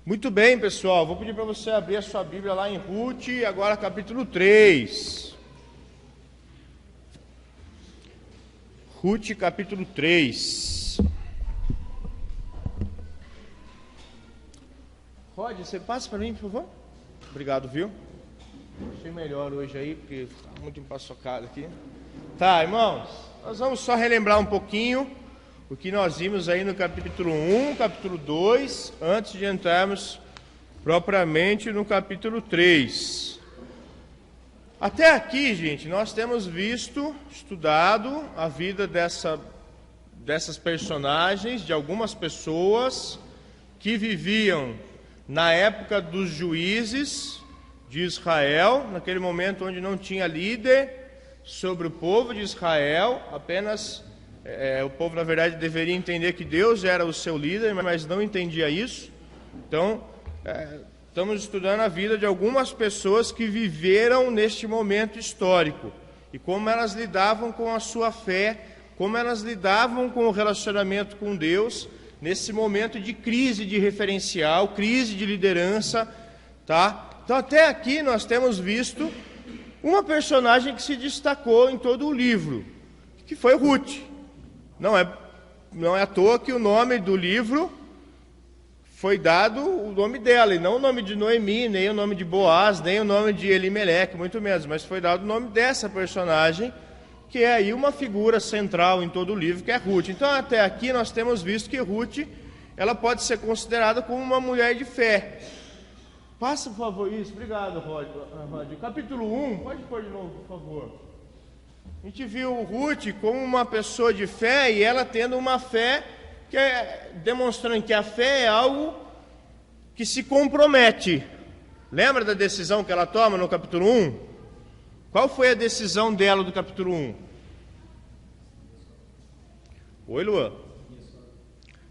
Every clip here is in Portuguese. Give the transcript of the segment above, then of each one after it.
Muito bem, pessoal. Vou pedir para você abrir a sua Bíblia lá em Ruth, agora capítulo 3. Ruth, capítulo 3. Rod, você passa para mim, por favor? Obrigado, viu? Achei melhor hoje aí, porque está muito empaçocado aqui. Tá, irmãos, nós vamos só relembrar um pouquinho o que nós vimos aí no capítulo 1, capítulo 2, antes de entrarmos propriamente no capítulo 3. Até aqui, gente, nós temos estudado a vida dessas personagens, de algumas pessoas que viviam na época dos juízes de Israel, naquele momento onde não tinha líder sobre o povo de Israel, apenas o povo, na verdade, deveria entender que Deus era o seu líder, mas não entendia isso. Então, estamos estudando a vida de algumas pessoas que viveram neste momento histórico e como elas lidavam com a sua fé, como elas lidavam com o relacionamento com Deus nesse momento de crise de referencial, crise de liderança, tá? Então, até aqui nós temos visto uma personagem que se destacou em todo o livro, que foi Ruth. Não é à toa que o nome do livro foi dado o nome dela, e não o nome de Noemi, nem o nome de Boaz, nem o nome de Elimeleque, muito menos, mas foi dado o nome dessa personagem, que é aí uma figura central em todo o livro, que é Ruth. Então, até aqui nós temos visto que Ruth, ela pode ser considerada como uma mulher de fé. Passa, por favor, isso. Obrigado, Rod. Capítulo 1, pode pôr de novo, por favor. A gente viu Ruth como uma pessoa de fé, e ela tendo uma fé que demonstrando que a fé é algo que se compromete. Lembra da decisão que ela toma no capítulo 1? Qual foi a decisão dela do capítulo 1? Oi, Luan.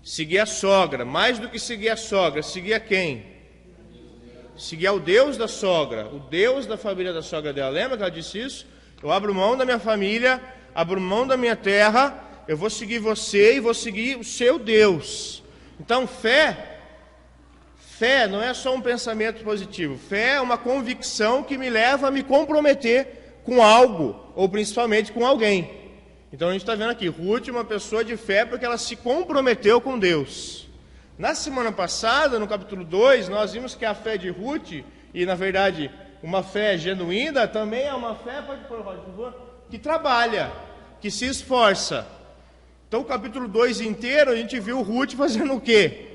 Seguir a sogra. Mais do que seguir a sogra, seguir a quem? Seguir ao Deus da sogra, o Deus da família da sogra dela. Lembra que ela disse isso? Eu abro mão da minha família, abro mão da minha terra, eu vou seguir você e vou seguir o seu Deus. Então, fé não é só um pensamento positivo. Fé é uma convicção que me leva a me comprometer com algo, ou principalmente com alguém. Então, a gente está vendo aqui, Ruth é uma pessoa de fé porque ela se comprometeu com Deus. Na semana passada, no capítulo 2, nós vimos que a fé de Ruth, e na verdade uma fé genuína, também é uma fé, pode pôr, por favor, que trabalha, que se esforça. Então o capítulo 2 inteiro a gente viu Ruth fazendo o quê?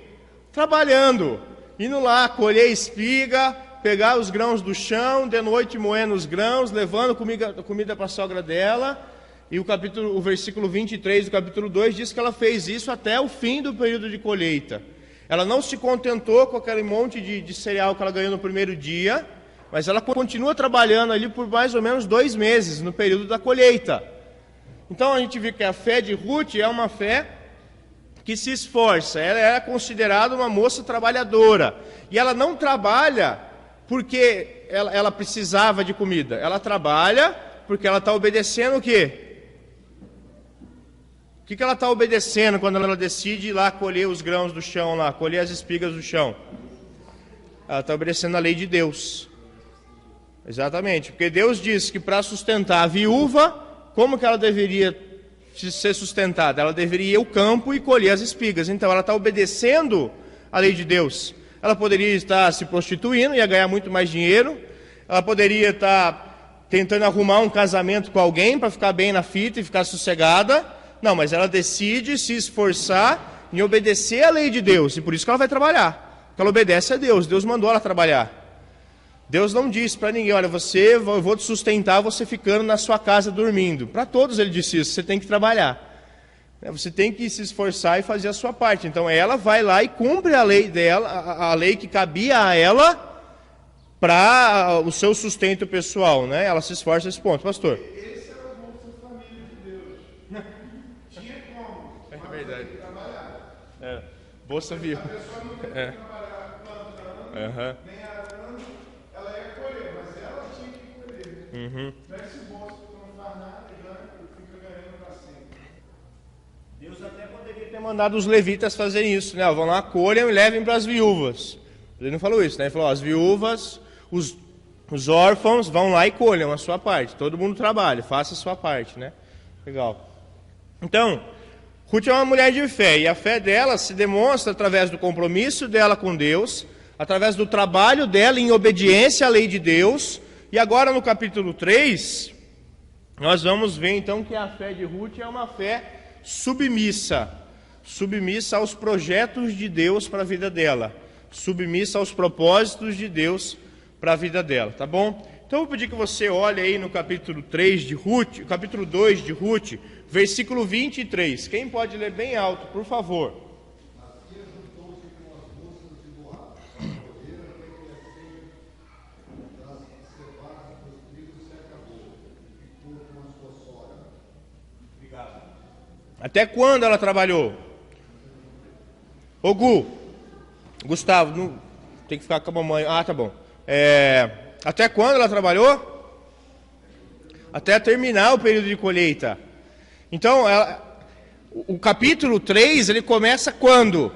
Trabalhando, indo lá colher espiga, pegar os grãos do chão, de noite moendo os grãos, levando comida para a sogra dela. E o versículo 23 do capítulo 2 diz que ela fez isso até o fim do período de colheita. Ela não se contentou com aquele monte de cereal que ela ganhou no primeiro dia, mas ela continua trabalhando ali por mais ou menos 2 meses, no período da colheita. Então a gente vê que a fé de Ruth é uma fé que se esforça, ela é considerada uma moça trabalhadora. E ela não trabalha porque ela precisava de comida, ela trabalha porque ela está obedecendo o quê? O que ela está obedecendo quando ela decide ir lá colher os grãos do chão, lá, colher as espigas do chão? Ela está obedecendo a lei de Deus. Exatamente, porque Deus disse que para sustentar a viúva, como que ela deveria ser sustentada? Ela deveria ir ao campo e colher as espigas. Então ela está obedecendo a lei de Deus. Ela poderia estar se prostituindo, ia ganhar muito mais dinheiro. Ela poderia estar tentando arrumar um casamento com alguém para ficar bem na fita e ficar sossegada. Não, mas ela decide se esforçar em obedecer a lei de Deus. E por isso que ela vai trabalhar. Porque ela obedece a Deus. Deus mandou ela trabalhar. Deus não disse para ninguém, olha, eu vou te sustentar você ficando na sua casa dormindo. Para todos ele disse isso, você tem que trabalhar. Você tem que se esforçar e fazer a sua parte. Então ela vai lá e cumpre a lei dela, a lei que cabia a ela para o seu sustento pessoal, né? Ela se esforça nesse ponto, pastor. Esse era o Bolsa Família de Deus. Tinha como. É verdade. Trabalhar. Bolsa Viva. A pessoa não tem que trabalhar plantando, nem arando, ela ia colher, mas ela tinha que colher. Não é esse bolso que não faz nada e fica ganhando para sempre. Deus até poderia ter mandado os levitas fazerem isso, né? Vão lá, colhem e levem para as viúvas. Ele não falou isso, né? Ele falou, ó, as viúvas, os órfãos vão lá e colham a sua parte. Todo mundo trabalha, faça a sua parte, né? Legal. Então, Ruth é uma mulher de fé, e a fé dela se demonstra através do compromisso dela com Deus, através do trabalho dela em obediência à lei de Deus. E agora no capítulo 3, nós vamos ver então que a fé de Ruth é uma fé submissa aos projetos de Deus para a vida dela, submissa aos propósitos de Deus para a vida dela, tá bom? Então eu vou pedir que você olhe aí no capítulo 3 de Ruth, capítulo 2 de Ruth, versículo 23. Quem pode ler bem alto, por favor? Até quando ela trabalhou? Ô Gustavo, não, tem que ficar com a mamãe. Ah, tá bom. Até quando ela trabalhou? Até terminar o período de colheita. Então, o capítulo 3, ele começa quando?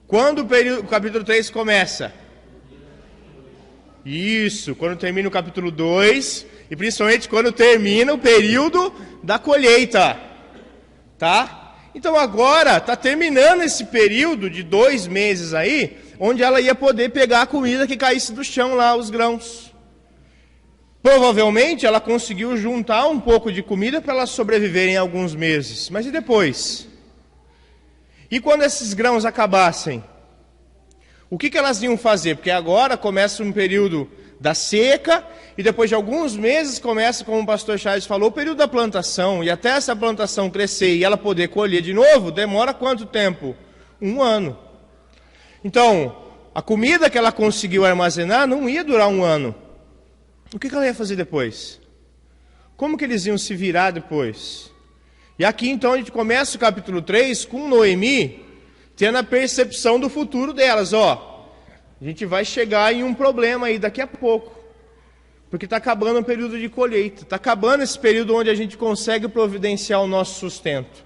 Quando o capítulo 3 começa? Isso, quando termina o capítulo 2, e principalmente quando termina o período da colheita. Tá? Então agora está terminando esse período de 2 meses aí, onde ela ia poder pegar a comida que caísse do chão lá, os grãos. Provavelmente ela conseguiu juntar um pouco de comida para elas sobreviverem alguns meses. Mas e depois? E quando esses grãos acabassem? O que elas iam fazer? Porque agora começa um período da seca, e depois de alguns meses começa, como o pastor Charles falou, o período da plantação, e até essa plantação crescer e ela poder colher de novo, demora quanto tempo? 1 ano. Então, a comida que ela conseguiu armazenar não ia durar 1 ano. O que ela ia fazer depois? Como que eles iam se virar depois? E aqui então a gente começa o capítulo 3 com Noemi tendo a percepção do futuro delas. Ó, a gente vai chegar em um problema aí daqui a pouco, porque está acabando o período de colheita, está acabando esse período onde a gente consegue providenciar o nosso sustento.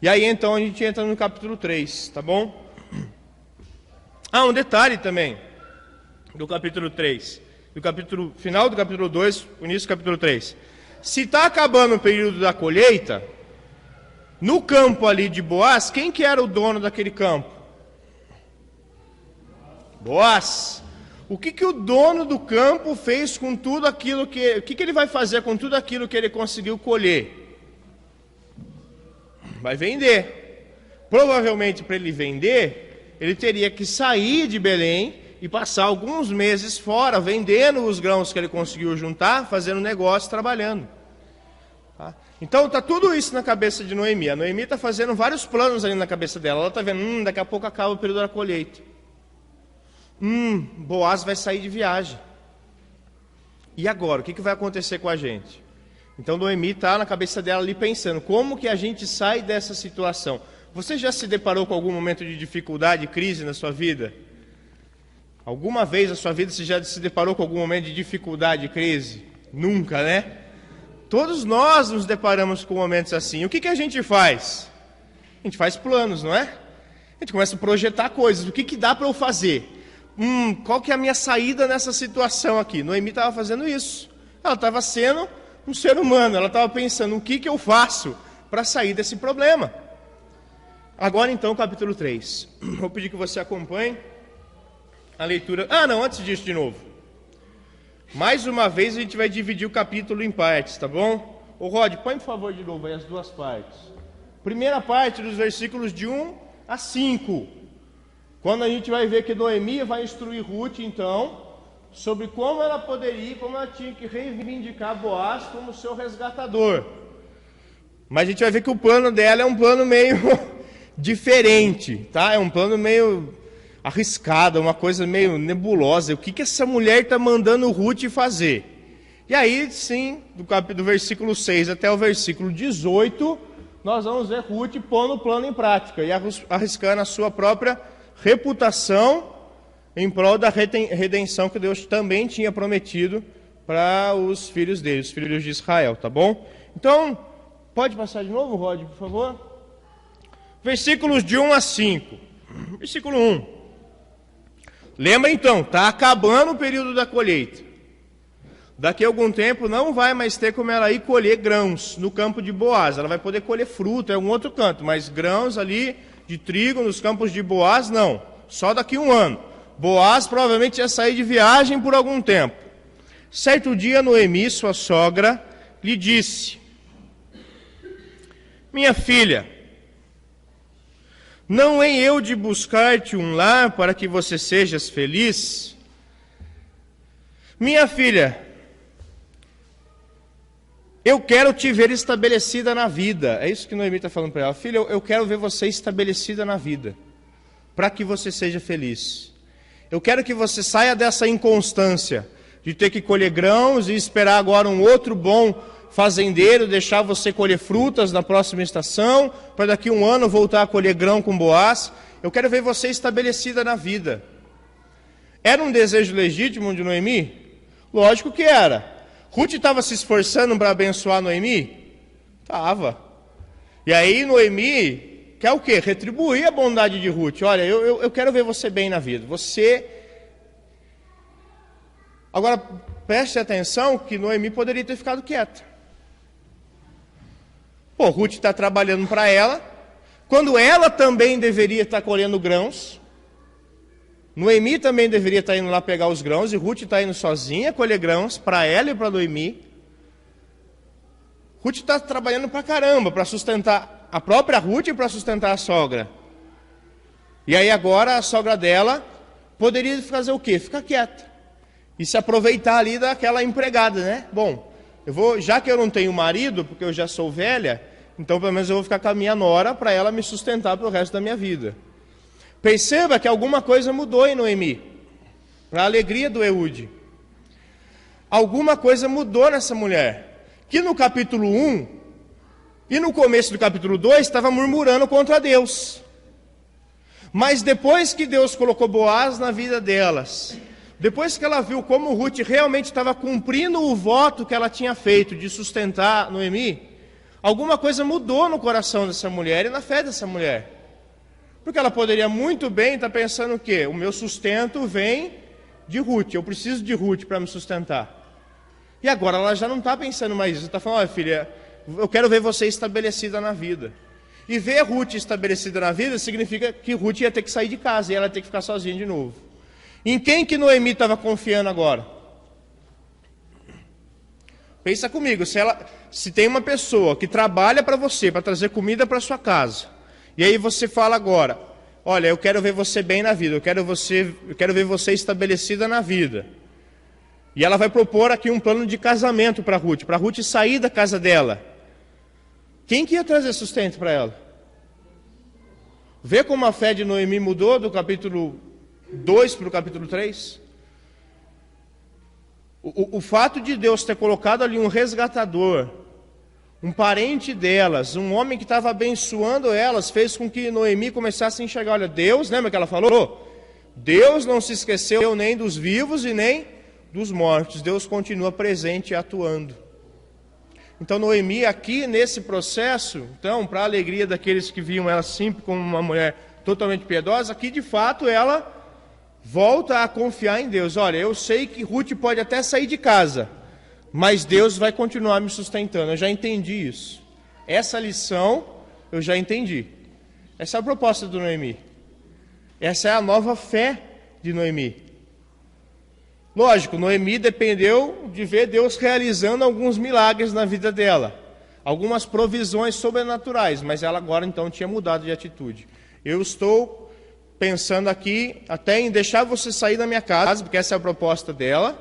E aí então a gente entra no capítulo 3, tá bom? Ah, um detalhe também do capítulo 3, final do capítulo 2, início do capítulo 3. Se está acabando o período da colheita, no campo ali de Boaz, quem que era o dono daquele campo? Boaz. O que o dono do campo fez com tudo aquilo que... O que ele vai fazer com tudo aquilo que ele conseguiu colher? Vai vender. Provavelmente para ele vender, ele teria que sair de Belém e passar alguns meses fora, vendendo os grãos que ele conseguiu juntar, fazendo negócio, trabalhando. Tá? Então está tudo isso na cabeça de Noemi. A Noemi está fazendo vários planos ali na cabeça dela. Ela está vendo, daqui a pouco acaba o período da colheita. Boaz vai sair de viagem. E agora? O que vai acontecer com a gente? Então Noemi está na cabeça dela ali pensando, como que a gente sai dessa situação? Você já se deparou com algum momento de dificuldade, crise na sua vida? Alguma vez na sua vida você já se deparou com algum momento de dificuldade, crise? Nunca, né? Todos nós nos deparamos com momentos assim. O que a gente faz? A gente faz planos, não é? A gente começa a projetar coisas. O que dá para eu fazer? Qual que é a minha saída nessa situação aqui? Noemi estava fazendo isso. Ela estava sendo um ser humano. Ela estava pensando, o que eu faço para sair desse problema? Agora então, capítulo 3. Vou pedir que você acompanhe a leitura. Antes disso de novo. Mais uma vez a gente vai dividir o capítulo em partes, tá bom? Ô Rod, põe por favor de novo aí as 2 partes. Primeira parte dos versículos de 1 a 5. Quando a gente vai ver que Noemi vai instruir Ruth, então, sobre como ela poderia, como ela tinha que reivindicar Boaz como seu resgatador. Mas a gente vai ver que o plano dela é um plano meio diferente, tá? É um plano meio arriscado, uma coisa meio nebulosa. O que essa mulher está mandando Ruth fazer? E aí, sim, do versículo 6 até o versículo 18, nós vamos ver Ruth pondo o plano em prática e arriscando a sua própria reputação em prol da redenção que Deus também tinha prometido para os filhos dele, os filhos de Israel, tá bom? Então, pode passar de novo, Rod, por favor? Versículos de 1 a 5. Versículo 1. Lembra então, está acabando o período da colheita. Daqui a algum tempo não vai mais ter como ela ir colher grãos no campo de Boaz. Ela vai poder colher fruta em algum outro canto, mas grãos ali de trigo nos campos de Boaz não. Só daqui a um ano. Boaz provavelmente ia sair de viagem por algum tempo. Certo dia, Noemi, sua sogra, lhe disse: minha filha, não hei eu de buscar-te um lar para que você sejas feliz? Minha filha, eu quero te ver estabelecida na vida. É isso que Noemi está falando para ela. Filha, eu quero ver você estabelecida na vida, para que você seja feliz. Eu quero que você saia dessa inconstância de ter que colher grãos e esperar agora um outro bom fazendeiro deixar você colher frutas na próxima estação, para daqui a um ano voltar a colher grão com Boaz. Eu quero ver você estabelecida na vida. Era um desejo legítimo de Noemi? Lógico que era. Ruth estava se esforçando para abençoar Noemi? Estava. E aí Noemi quer o quê? Retribuir a bondade de Ruth. Olha, eu quero ver você bem na vida. Você... Agora, preste atenção que Noemi poderia ter ficado quieta. Pô, Ruth está trabalhando para ela, quando ela também deveria estar colhendo grãos. Noemi também deveria estar indo lá pegar os grãos, e Ruth está indo sozinha colher grãos para ela e para Noemi. Ruth está trabalhando para caramba, para sustentar a própria Ruth e para sustentar a sogra. E aí agora a sogra dela poderia fazer o quê? Ficar quieta. E se aproveitar ali daquela empregada, né? Bom, já que eu não tenho marido, porque eu já sou velha, então pelo menos eu vou ficar com a minha nora para ela me sustentar para o resto da minha vida. Perceba que alguma coisa mudou em Noemi, para a alegria do Eude. Alguma coisa mudou nessa mulher, que no capítulo 1 e no começo do capítulo 2 estava murmurando contra Deus. Mas depois que Deus colocou Boaz na vida delas, depois que ela viu como Ruth realmente estava cumprindo o voto que ela tinha feito de sustentar Noemi, alguma coisa mudou no coração dessa mulher e na fé dessa mulher. Porque ela poderia muito bem estar pensando o quê? O meu sustento vem de Ruth, eu preciso de Ruth para me sustentar. E agora ela já não está pensando mais isso, está falando: olha filha, eu quero ver você estabelecida na vida. E ver Ruth estabelecida na vida significa que Ruth ia ter que sair de casa e ela ia ter que ficar sozinha de novo. Em quem que Noemi estava confiando agora? Pensa comigo, se tem uma pessoa que trabalha para você, para trazer comida para sua casa, e aí você fala agora: olha, eu quero ver você bem na vida, eu quero ver você estabelecida na vida. E ela vai propor aqui um plano de casamento para Ruth sair da casa dela. Quem que ia trazer sustento para ela? Vê como a fé de Noemi mudou do capítulo 2 para o capítulo 3? O fato de Deus ter colocado ali um resgatador, um parente delas, um homem que estava abençoando elas, fez com que Noemi começasse a enxergar: olha, Deus, lembra que ela falou? Deus não se esqueceu nem dos vivos e nem dos mortos. Deus continua presente e atuando. Então Noemi aqui nesse processo, então, para a alegria daqueles que viam ela sempre como uma mulher totalmente piedosa, aqui de fato ela volta a confiar em Deus. Olha, eu sei que Ruth pode até sair de casa, mas Deus vai continuar me sustentando. Eu já entendi isso. Essa lição eu já entendi. Essa é a proposta do Noemi. Essa é a nova fé de Noemi. Lógico, Noemi dependeu de ver Deus realizando alguns milagres na vida dela, algumas provisões sobrenaturais, mas ela agora então tinha mudado de atitude. Eu estou pensando aqui até em deixar você sair da minha casa, porque essa é a proposta dela,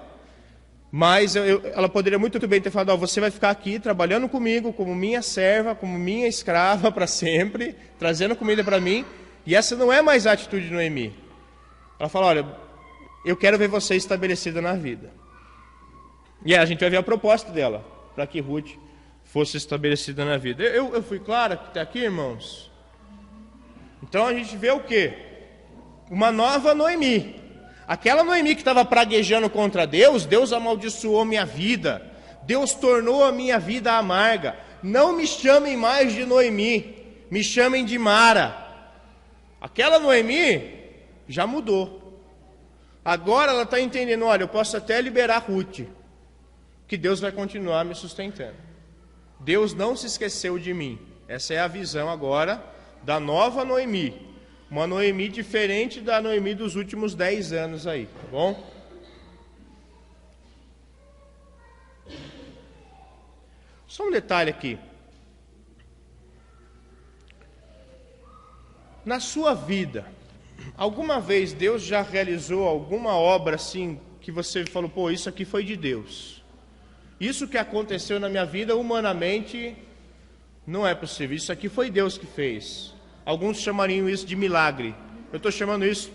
mas ela poderia muito bem ter falado: você vai ficar aqui trabalhando comigo como minha serva, como minha escrava para sempre, trazendo comida para mim. E essa não é mais a atitude de Noemi. Ela fala: olha, eu quero ver você estabelecida na vida. E aí a gente vai ver a proposta dela, para que Ruth fosse estabelecida na vida. Eu fui claro até aqui, irmãos? Então a gente vê o quê? Uma nova Noemi. Aquela Noemi que estava praguejando contra Deus, Deus amaldiçoou minha vida, Deus tornou a minha vida amarga. Não me chamem mais de Noemi, me chamem de Mara. Aquela Noemi já mudou. Agora ela está entendendo, olha, eu posso até liberar Ruth, que Deus vai continuar me sustentando. Deus não se esqueceu de mim. Essa é a visão agora da nova Noemi. Uma Noemi diferente da Noemi dos últimos 10 anos aí, tá bom? Só um detalhe aqui. Na sua vida, alguma vez Deus já realizou alguma obra assim que você falou, pô, isso aqui foi de Deus? Isso que aconteceu na minha vida humanamente não é possível. Isso aqui foi Deus que fez. Alguns chamariam isso de milagre. Eu estou chamando isso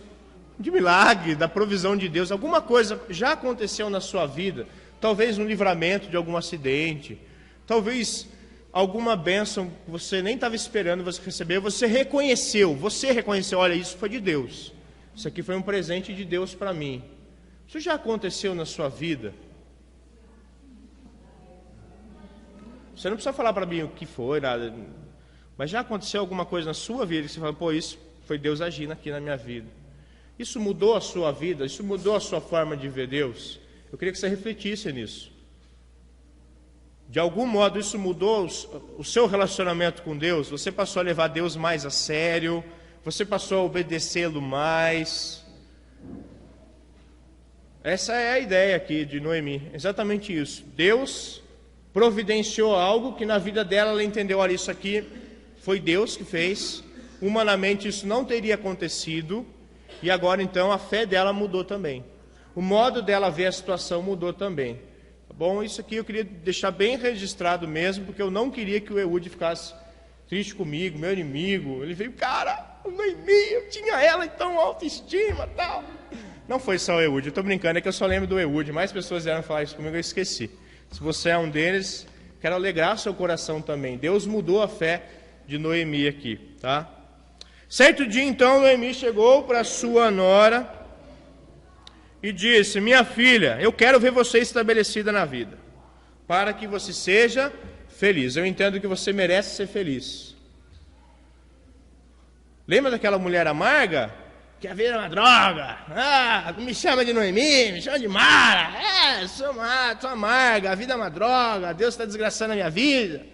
de milagre, da provisão de Deus. Alguma coisa já aconteceu na sua vida, talvez um livramento de algum acidente, talvez alguma bênção que você nem estava esperando, você recebeu, você reconheceu, olha, isso foi de Deus. Isso aqui foi um presente de Deus para mim. Isso já aconteceu na sua vida? Você não precisa falar para mim o que foi, nada, mas já aconteceu alguma coisa na sua vida que você fala, pô, isso foi Deus agindo aqui na minha vida. Isso mudou a sua vida, isso mudou a sua forma de ver Deus? Eu queria que você refletisse nisso. De algum modo isso mudou o seu relacionamento com Deus? Você passou a levar Deus mais a sério? Você passou a obedecê-lo mais? Essa é a ideia aqui de Noemi, exatamente isso. Deus providenciou algo que na vida dela ela entendeu, olha, isso aqui foi Deus que fez, humanamente isso não teria acontecido, e agora então a fé dela mudou também. O modo dela ver a situação mudou também. Tá bom? Isso aqui eu queria deixar bem registrado mesmo, porque eu não queria que o Eude ficasse triste comigo, meu inimigo. Ele veio, cara, Noemi, eu tinha ela então, autoestima e tal. Não foi só o Eude, eu estou brincando, é que eu só lembro do Eude, mais pessoas vieram falar isso comigo, eu esqueci. Se você é um deles, quero alegrar seu coração também. Deus mudou a fé de Noemi aqui, tá? Certo dia, então, Noemi chegou para sua nora e disse, minha filha, eu quero ver você estabelecida na vida, para que você seja feliz. Eu entendo que você merece ser feliz. Lembra daquela mulher amarga? Que a vida é uma droga. Ah, me chama de Noemi, me chama de Mara. Sou amarga, a vida é uma droga, Deus está desgraçando a minha vida.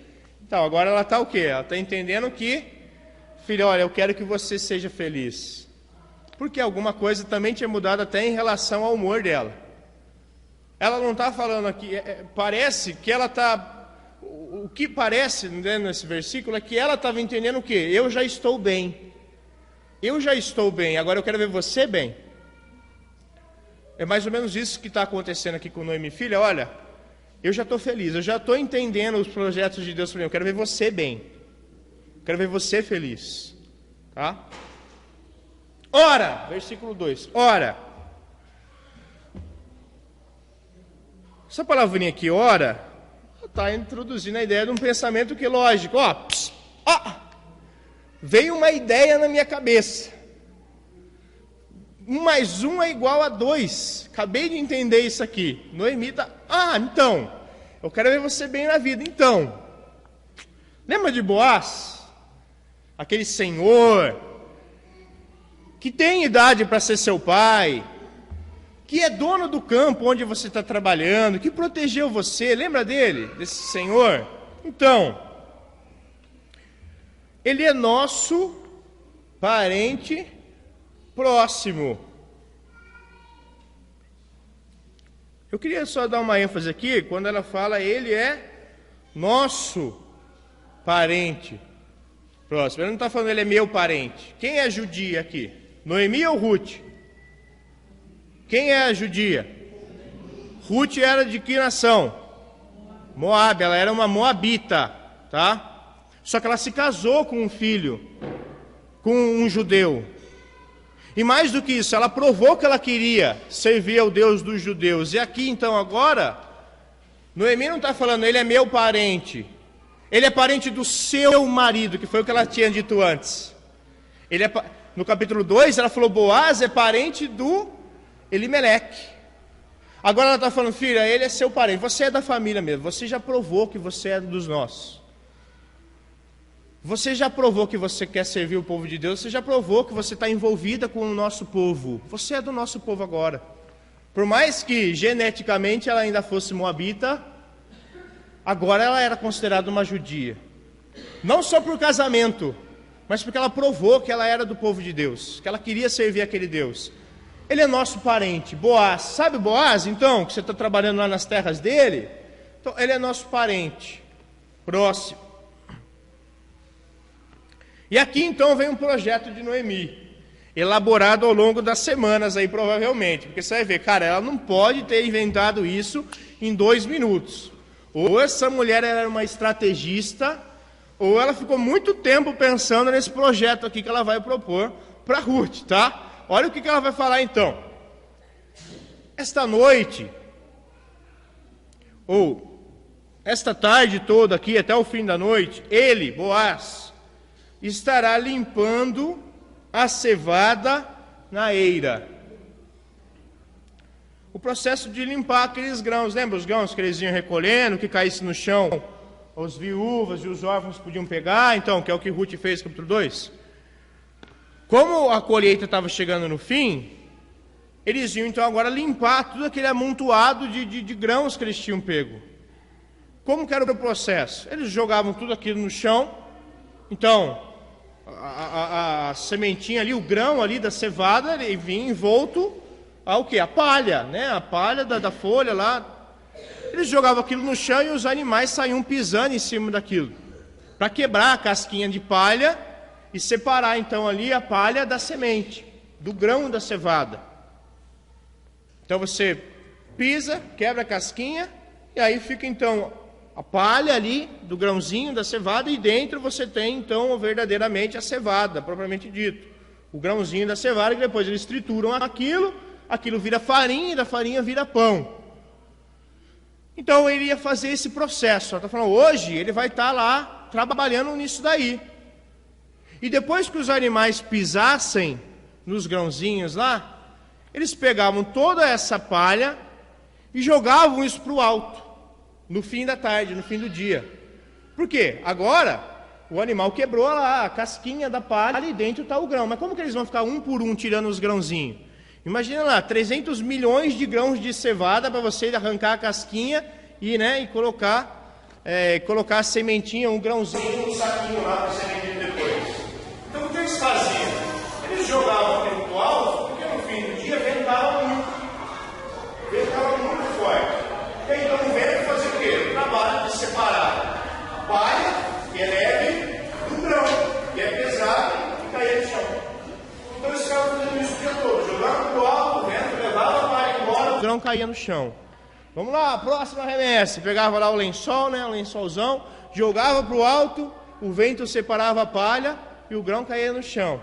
Então, agora ela está o quê? Ela está entendendo que, filha, olha, eu quero que você seja feliz. Porque alguma coisa também tinha mudado até em relação ao humor dela. Ela não está falando aqui, parece que ela está... O que parece, né, nesse versículo é que ela estava entendendo o quê? Eu já estou bem. Eu já estou bem, agora eu quero ver você bem. É mais ou menos isso que está acontecendo aqui com Noemi. Filha, olha, eu já estou feliz, eu já estou entendendo os projetos de Deus para mim. Eu quero ver você bem. Eu quero ver você feliz. Tá? Ora, versículo 2. Ora. Essa palavrinha aqui, ora, está introduzindo a ideia de um pensamento que, lógico, veio uma ideia na minha cabeça. 1 mais 1 é igual a 2. Acabei de entender isso aqui. Noemi está... então, eu quero ver você bem na vida. Então, lembra de Boaz? Aquele senhor que tem idade para ser seu pai, que é dono do campo onde você está trabalhando, que protegeu você. Lembra dele, desse senhor? Então, ele é nosso parente próximo. Eu queria só dar uma ênfase aqui, quando ela fala, ele é nosso parente próximo. Ele não está falando, ele é meu parente. Quem é judia aqui? Noemi ou Ruth? Quem é a judia? Ruth era de que nação? Moab, ela era uma moabita, tá? Só que ela se casou com um filho, com um judeu. E mais do que isso, ela provou que ela queria servir ao Deus dos judeus. E aqui então agora, Noemi não está falando, ele é meu parente. Ele é parente do seu marido, que foi o que ela tinha dito antes. No capítulo 2, ela falou, Boaz é parente do Elimeleque. Agora ela está falando, filha, ele é seu parente, você é da família mesmo, você já provou que você é dos nossos. Você já provou que você quer servir o povo de Deus? Você já provou que você está envolvida com o nosso povo? Você é do nosso povo agora. Por mais que geneticamente ela ainda fosse moabita, agora ela era considerada uma judia. Não só por casamento, mas porque ela provou que ela era do povo de Deus, que ela queria servir aquele Deus. Ele é nosso parente, Boaz. Sabe Boaz, então, que você está trabalhando lá nas terras dele? Então, ele é nosso parente, próximo. E aqui então vem um projeto de Noemi, elaborado ao longo das semanas aí provavelmente, porque você vai ver, cara, ela não pode ter inventado isso em 2 minutos. Ou essa mulher era uma estrategista, ou ela ficou muito tempo pensando nesse projeto aqui que ela vai propor para Ruth, tá? Olha o que ela vai falar então. Esta noite, ou esta tarde toda aqui, até o fim da noite, ele, Boaz, estará limpando a cevada na eira. O processo de limpar aqueles grãos, lembra os grãos que eles iam recolhendo, que caísse no chão, as viúvas e os órfãos podiam pegar, então, que é o que Ruth fez, capítulo 2. Como a colheita estava chegando no fim, eles iam então agora limpar tudo aquele amontoado de grãos que eles tinham pego. Como que era o processo? Eles jogavam tudo aquilo no chão, então a sementinha ali, o grão ali da cevada, ele vinha envolto ao quê? A palha, né? A palha da folha lá. Eles jogavam aquilo no chão e os animais saíam pisando em cima daquilo, para quebrar a casquinha de palha e separar então ali a palha da semente, do grão da cevada. Então você pisa, quebra a casquinha, e aí fica então a palha ali do grãozinho da cevada, e dentro você tem então verdadeiramente a cevada, propriamente dito. O grãozinho da cevada, que depois eles trituram aquilo vira farinha, e da farinha vira pão. Então ele ia fazer esse processo. Ela está falando, hoje ele vai estar lá trabalhando nisso daí. E depois que os animais pisassem nos grãozinhos lá, eles pegavam toda essa palha e jogavam isso para o alto, no fim da tarde, no fim do dia. Por quê? Agora o animal quebrou lá a casquinha da palha e dentro está o grão. Mas como que eles vão ficar um por um tirando os grãozinhos? Imagina lá, 300 milhões de grãos de cevada para você arrancar a casquinha e colocar a sementinha, um grãozinho no saquinho lá para sementinha depois. Então o que eles faziam? Eles jogavam aquilo pro alto, porque no fim do dia ventava muito forte. E aí então o vento fazia o quê? O trabalho de separar a palha, que é leve, do grão, que é pesado, e caía no chão. Então eles ficavam fazendo isso o dia todo, jogando pro alto, o vento levava a palha embora, o grão caía no chão. Vamos lá, próxima remessa. Pegava lá o lençol, o lençolzão, jogava pro alto, o vento separava a palha e o grão caía no chão.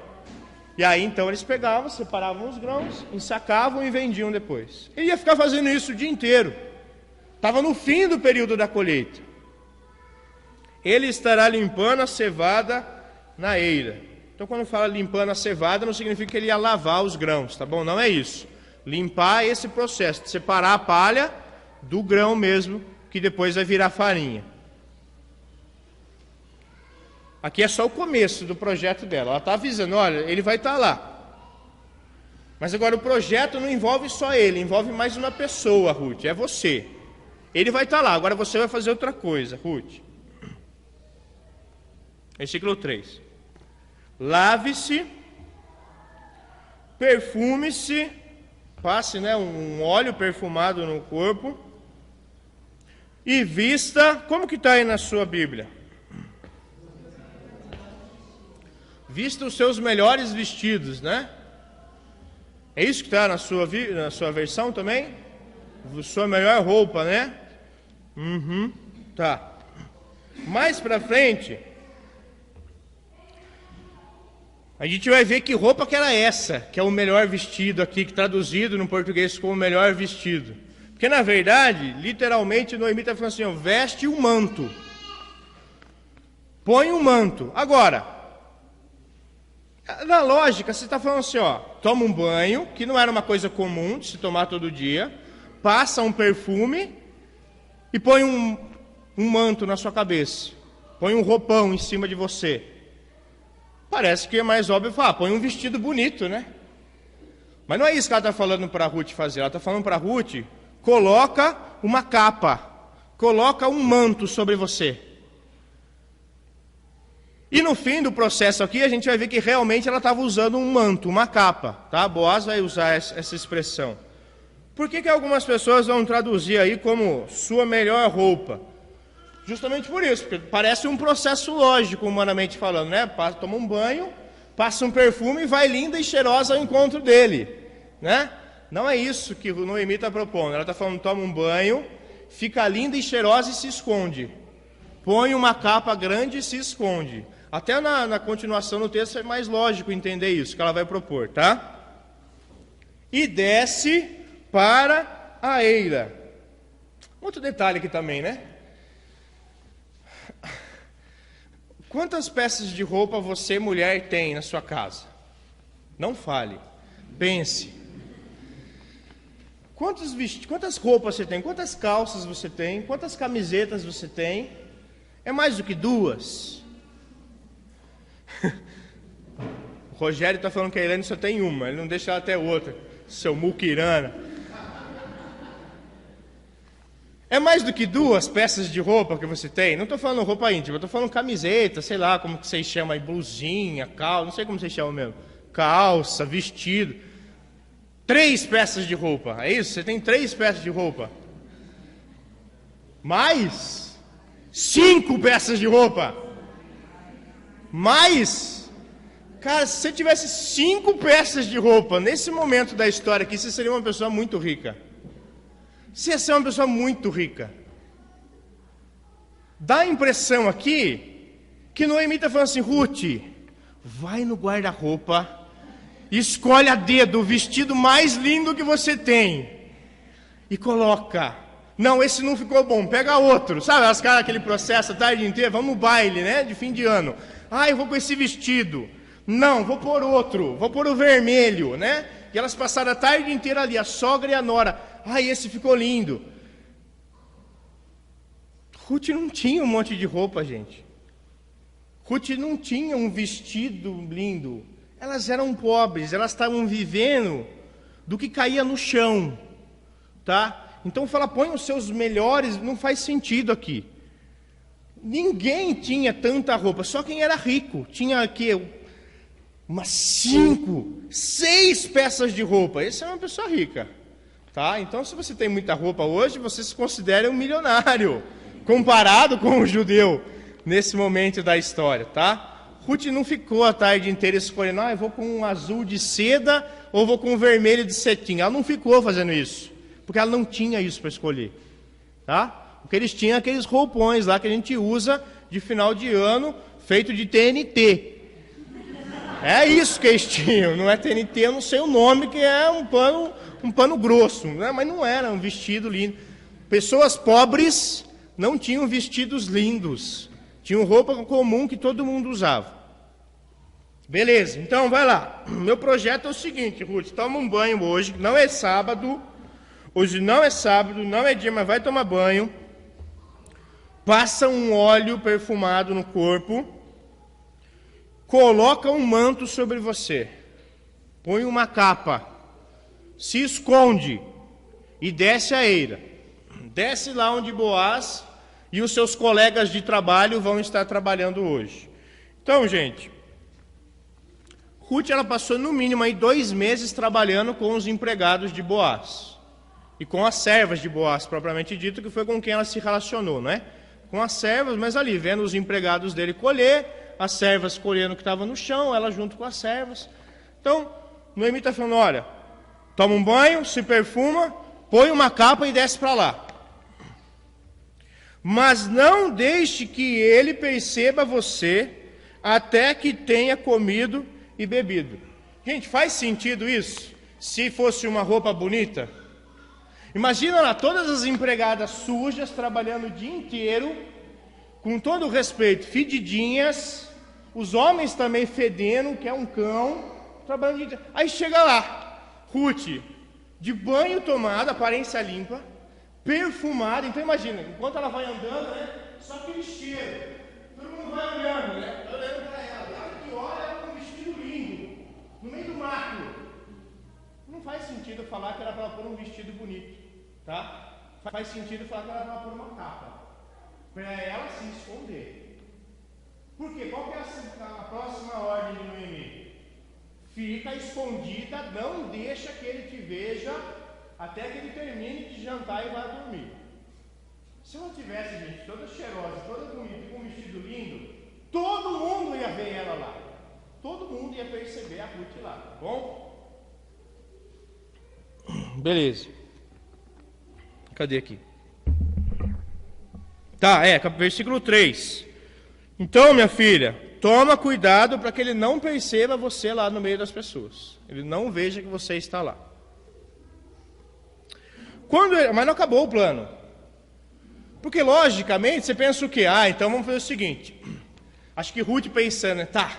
E aí então eles pegavam, separavam os grãos, ensacavam e vendiam depois. Ele ia ficar fazendo isso o dia inteiro. Estava no fim do período da colheita. Ele estará limpando a cevada na eira. Então quando fala limpando a cevada, não significa que ele ia lavar os grãos, tá bom? Não é isso. Limpar é esse processo de separar a palha do grão mesmo, que depois vai virar farinha. Aqui é só o começo do projeto dela. Ela está avisando, olha, ele vai estar lá. Mas agora o projeto não envolve só ele, envolve mais uma pessoa, Ruth, é você. Ele vai estar lá, agora você vai fazer outra coisa, Ruth. Versículo 3. Lave-se, perfume-se, passe um óleo perfumado no corpo, e vista, como que está aí na sua Bíblia? Vista os seus melhores vestidos, né? É isso que está na sua versão também? Sua melhor roupa, né? Tá. Mais pra frente, a gente vai ver que roupa que era essa, que é o melhor vestido aqui, que traduzido no português como melhor vestido. Porque, na verdade, literalmente, Noemi está falando assim, veste um manto. Põe um manto. Agora, na lógica, você está falando assim, toma um banho, que não era uma coisa comum de se tomar todo dia, passa um perfume e põe um manto na sua cabeça. põe um roupão em cima de você. Parece que é mais óbvio falar, põe um vestido bonito, né? Mas não é isso que ela está falando para a Ruth fazer. Ela está falando para a Ruth, coloca uma capa, coloca um manto sobre você. E no fim do processo aqui, a gente vai ver que realmente ela estava usando um manto, uma capa. Tá? Boaz vai usar essa expressão. Por que algumas pessoas vão traduzir aí como sua melhor roupa? Justamente por isso, porque parece um processo lógico, humanamente falando, né? Toma um banho, passa um perfume e vai linda e cheirosa ao encontro dele, né? Não é isso que Noemi está propondo. Ela está falando, toma um banho, fica linda e cheirosa e se esconde. Põe uma capa grande e se esconde. Até na continuação do texto é mais lógico entender isso que ela vai propor, tá? E desce para a eira. Outro detalhe aqui também, né? Quantas peças de roupa você, mulher, tem na sua casa? Não fale. Pense. Quantas roupas você tem? Quantas calças você tem? Quantas camisetas você tem? É mais do que 2? O Rogério está falando que a Helene só tem uma. Ele não deixa ela ter outra. Seu muquirana. É mais do que 2 peças de roupa que você tem? Não estou falando roupa íntima, estou falando camiseta, sei lá, como que vocês chamam aí, blusinha, calça, não sei como vocês chamam mesmo. Calça, vestido. 3 peças de roupa, é isso? Você tem 3 peças de roupa. Mais 5 peças de roupa. Mais, cara, se você tivesse 5 peças de roupa, nesse momento da história aqui, você seria uma pessoa muito rica. Você ia ser uma pessoa muito rica. Dá a impressão aqui que Noemi está falando assim, Ruth, vai no guarda-roupa, escolhe a dedo o vestido mais lindo que você tem e coloca. Não, esse não ficou bom, pega outro. Sabe, as caras, aquele processo a tarde inteira, vamos no baile, né, de fim de ano. Ah, eu vou com esse vestido. Não, vou pôr outro, vou pôr o vermelho, né? E elas passaram a tarde inteira ali, a sogra e a nora. Ah, esse ficou lindo. Ruth não tinha um monte de roupa, gente. Ruth não tinha um vestido lindo. Elas eram pobres, elas estavam vivendo do que caía no chão, tá? Então fala, põe os seus melhores, não faz sentido aqui. Ninguém tinha tanta roupa, só quem era rico. Tinha aqui umas 5, 6 peças de roupa. Essa é uma pessoa rica. Tá? Então, se você tem muita roupa hoje, você se considera um milionário, comparado com o judeu, nesse momento da história, tá? Ruth não ficou a tarde inteira escolhendo, eu vou com um azul de seda ou vou com um vermelho de cetim. Ela não ficou fazendo isso, porque ela não tinha isso para escolher, tá? Porque eles tinham aqueles roupões lá que a gente usa de final de ano, feito de TNT. É isso que eles tinham, não é TNT, eu não sei o nome, que é um pano grosso, né? Mas não era um vestido lindo. Pessoas pobres não tinham vestidos lindos, tinham roupa comum que todo mundo usava. Beleza, então vai lá. Meu projeto é o seguinte, Ruth, toma um banho hoje, não é sábado, hoje não é sábado, não é dia, mas vai tomar banho, passa um óleo perfumado no corpo, coloca um manto sobre você, põe uma capa, se esconde e desce a eira. Desce lá onde Boaz e os seus colegas de trabalho vão estar trabalhando hoje. Então, gente, Ruth ela passou no mínimo aí 2 meses trabalhando com os empregados de Boaz. E com as servas de Boaz, propriamente dito, que foi com quem ela se relacionou, não é? Com as servas, mas ali, vendo os empregados dele colher, as servas colhendo o que estava no chão, ela junto com as servas. Então, Noemi está falando, olha, toma um banho, se perfuma, põe uma capa e desce para lá. Mas não deixe que ele perceba você até que tenha comido e bebido. Gente, faz sentido isso? Se fosse uma roupa bonita? Imagina lá, todas as empregadas sujas, trabalhando o dia inteiro, com todo o respeito, fedidinhas, os homens também fedendo, que é um cão, trabalhando o dia inteiro. Aí chega lá, Ruth, de banho tomada, aparência limpa, perfumada. Então imagina, enquanto ela vai andando, né, só aquele cheiro. Todo mundo vai olhando, né? Vai olhando para ela. Ela que olha com um vestido lindo, no meio do mato. Não faz sentido falar que era para pôr um vestido bonito, tá? Faz sentido falar que era para pôr uma capa, para ela se esconder. Por quê? Qual que é a próxima ordem de Noemi? Fica escondida, não deixa que ele te veja até que ele termine de jantar e vá dormir. Se ela tivesse, gente, toda cheirosa, toda bonita, com um vestido lindo, todo mundo ia ver ela lá. Todo mundo ia perceber a Ruth lá, tá bom? Beleza. Cadê aqui? Tá, versículo 3. Então, minha filha, toma cuidado para que ele não perceba você lá no meio das pessoas. Ele não veja que você está lá. Mas não acabou o plano. Porque, logicamente, você pensa o quê? Então vamos fazer o seguinte. Acho que Ruth pensando, tá,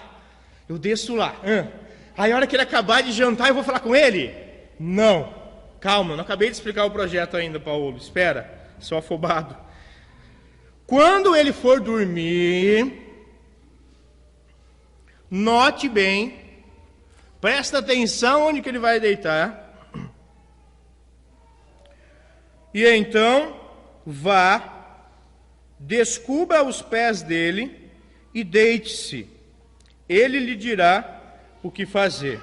eu desço lá. Aí, a hora que ele acabar de jantar, eu vou falar com ele? Não. Calma, não acabei de explicar o projeto ainda, Paulo. Espera, sou afobado. Quando ele for dormir, note bem, presta atenção onde que ele vai deitar. E então, vá, descubra os pés dele e deite-se. Ele lhe dirá o que fazer.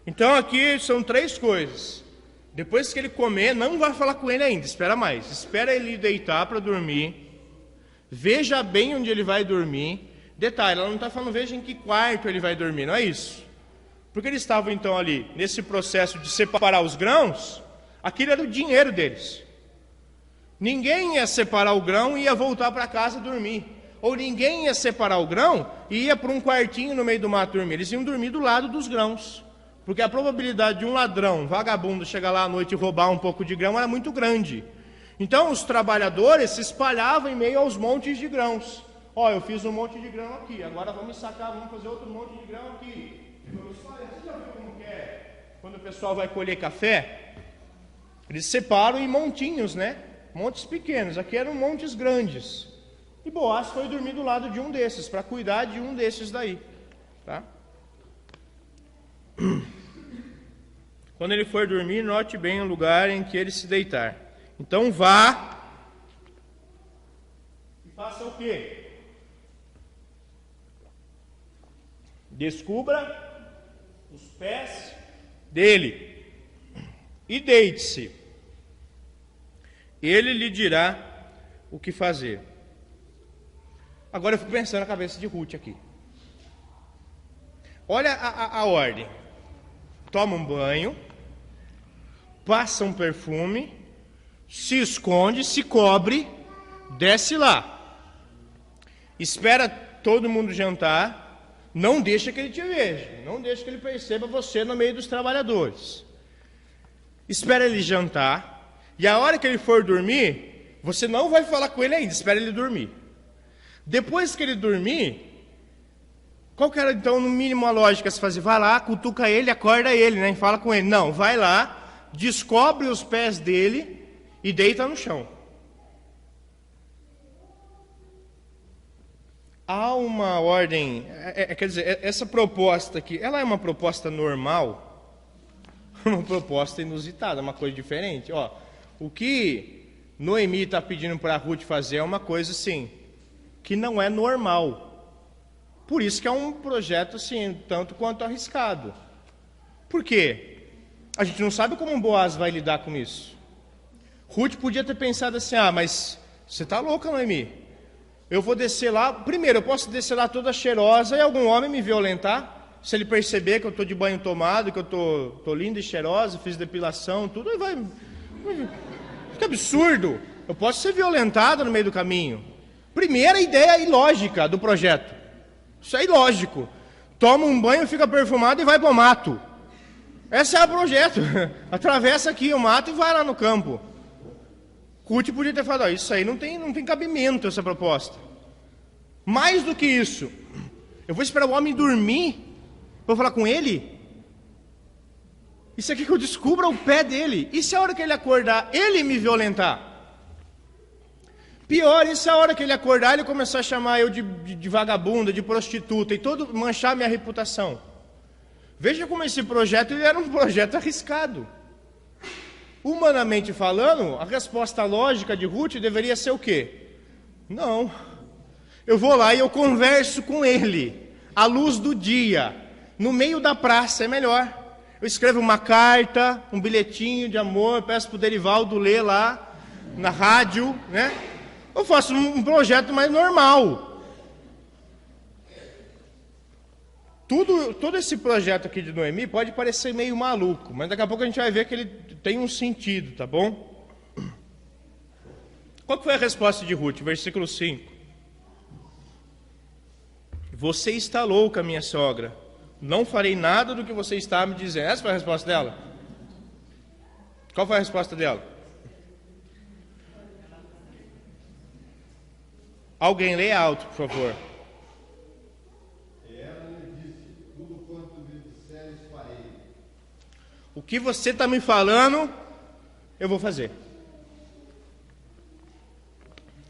Então aqui são 3 coisas. Depois que ele comer, não vai falar com ele ainda, espera mais. Espera ele deitar para dormir. Veja bem onde ele vai dormir. Detalhe, ela não está falando veja em que quarto ele vai dormir, não é isso. Porque eles estavam então ali, nesse processo de separar os grãos, aquilo era o dinheiro deles. Ninguém ia separar o grão e ia voltar para casa dormir. Ou ninguém ia separar o grão e ia para um quartinho no meio do mato dormir. Eles iam dormir do lado dos grãos. Porque a probabilidade de um ladrão, um vagabundo, chegar lá à noite e roubar um pouco de grão era muito grande. Então os trabalhadores se espalhavam em meio aos montes de grãos. Eu fiz um monte de grão aqui, agora vamos sacar, vamos fazer outro monte de grão aqui. Você já viu como que é? Quando o pessoal vai colher café, eles separam em montinhos, né? Montes pequenos, aqui eram montes grandes. E Boaz foi dormir do lado de um desses, para cuidar de um desses daí. Tá? Quando ele for dormir, note bem o lugar em que ele se deitar. Então vá e faça o quê? Descubra os pés dele e deite-se. Ele lhe dirá o que fazer. Agora eu fico pensando na cabeça de Ruth aqui. Olha a ordem. Toma um banho, passa um perfume, se esconde, se cobre, desce lá. Espera todo mundo jantar, não deixa que ele te veja, não deixa que ele perceba você no meio dos trabalhadores. Espera ele jantar, e a hora que ele for dormir, você não vai falar com ele ainda, espera ele dormir. Depois que ele dormir, qual que era então no mínimo a lógica se fazer? Vai lá, cutuca ele, acorda ele, né? E fala com ele. Não, vai lá, descobre os pés dele e deita no chão. Há uma ordem, quer dizer, essa proposta aqui, ela é uma proposta normal, uma proposta inusitada, uma coisa diferente. O que Noemi está pedindo para Ruth fazer é uma coisa assim, que não é normal. Por isso que é um projeto assim, tanto quanto arriscado. Por quê? A gente não sabe como Boaz vai lidar com isso. Ruth podia ter pensado assim, mas você está louca, Noemi? Eu vou descer lá, primeiro, eu posso descer lá toda cheirosa e algum homem me violentar? Se ele perceber que eu estou de banho tomado, que eu estou linda e cheirosa, fiz depilação, tudo, aí vai... Que absurdo! Eu posso ser violentada no meio do caminho. Primeira ideia ilógica do projeto. Isso é ilógico. Toma um banho, fica perfumado e vai para o mato. Esse é o projeto. Atravessa aqui o mato e vai lá no campo. Ruth podia ter falado, isso aí não tem cabimento, essa proposta. Mais do que isso, eu vou esperar o homem dormir para falar com ele? Isso aqui que eu descubra o pé dele. E se a hora que ele acordar, ele me violentar? Pior, isso é a hora que ele acordar, ele começar a chamar eu de vagabunda, de prostituta, e todo manchar minha reputação. Veja como esse projeto ele era um projeto arriscado. Humanamente falando, a resposta lógica de Ruth deveria ser o quê? Não. Eu vou lá e eu converso com ele, à luz do dia, no meio da praça, é melhor. Eu escrevo uma carta, um bilhetinho de amor, peço para o Derivaldo ler lá, na rádio, né? Eu faço um projeto mais normal. Todo esse projeto aqui de Noemi pode parecer meio maluco, mas daqui a pouco a gente vai ver que ele tem um sentido, tá bom? Qual que foi a resposta de Ruth? Versículo 5. Você está louca, minha sogra. Não farei nada do que você está me dizendo. Essa foi a resposta dela? Qual foi a resposta dela? Alguém lê alto, por favor. Ela lhe disse: tudo quanto me disseres farei. O que você está me falando, eu vou fazer.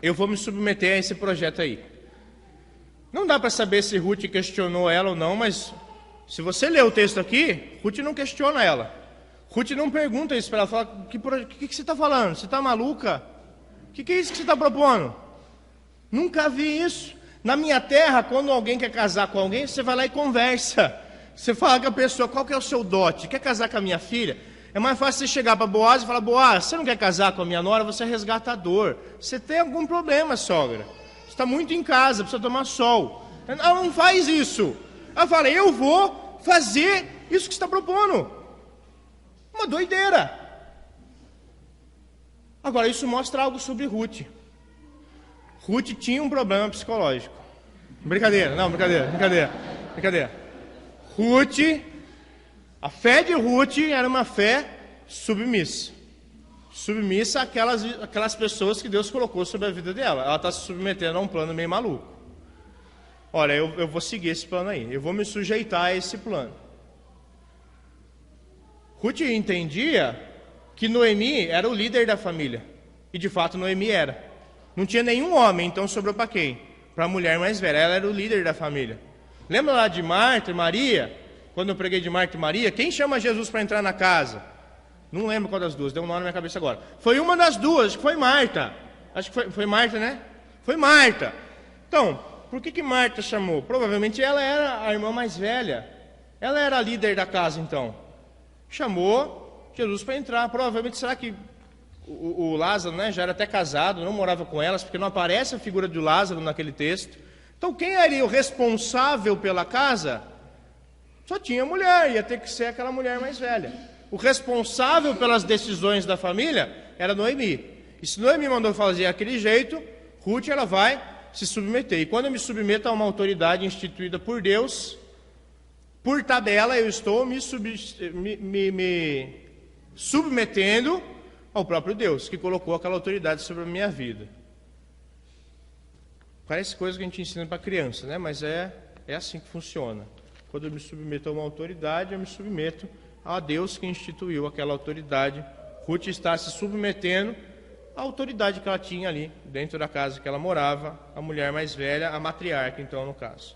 Eu vou me submeter a esse projeto aí. Não dá para saber se Ruth questionou ela ou não, mas se você ler o texto aqui, Ruth não questiona ela. Ruth não pergunta isso para ela. Fala, o que você está falando? Você está maluca? O que é isso que você está propondo? Nunca vi isso. Na minha terra, quando alguém quer casar com alguém, você vai lá e conversa. Você fala com a pessoa, qual que é o seu dote? Quer casar com a minha filha? É mais fácil você chegar para Boaz e falar, Boaz, você não quer casar com a minha nora? Você é resgatador. Você tem algum problema, sogra? Você está muito em casa, precisa tomar sol. Ela não faz isso. Ela fala, eu vou fazer isso que você está propondo. Uma doideira. Agora, isso mostra algo sobre Ruth. Ruth tinha um problema psicológico. Brincadeira, não, brincadeira. Ruth, a fé de Ruth era uma fé submissa. Submissa àquelas pessoas que Deus colocou sobre a vida dela. Ela está se submetendo a um plano meio maluco. Olha, eu vou seguir esse plano aí. Eu vou me sujeitar a esse plano. Ruth entendia que Noemi era o líder da família. E de fato Noemi era. Não tinha nenhum homem, então sobrou para quem? Para a mulher mais velha. Ela era o líder da família. Lembra lá de Marta e Maria? Quando eu preguei de Marta e Maria, quem chama Jesus para entrar na casa? Não lembro qual das duas, deu um nó na minha cabeça agora. Foi uma das duas, acho que foi Marta. Acho que foi Marta, né? Foi Marta. Então, por que Marta chamou? Provavelmente ela era a irmã mais velha. Ela era a líder da casa, então. Chamou Jesus para entrar. Provavelmente, será que o Lázaro, né, já era até casado, não morava com elas, porque não aparece a figura de Lázaro naquele texto. Então, quem era o responsável pela casa? Só tinha mulher, ia ter que ser aquela mulher mais velha. O responsável pelas decisões da família era Noemi. E se Noemi mandou fazer aquele jeito, Ruth ela vai se submeter. E quando eu me submeto a uma autoridade instituída por Deus, por tabela eu estou me submetendo ao próprio Deus, que colocou aquela autoridade sobre a minha vida. Parece coisa que a gente ensina para criança, né? Mas é assim que funciona. Quando eu me submeto a uma autoridade, eu me submeto a Deus que instituiu aquela autoridade. Ruth está se submetendo à autoridade que ela tinha ali, dentro da casa que ela morava, a mulher mais velha, a matriarca, então, no caso.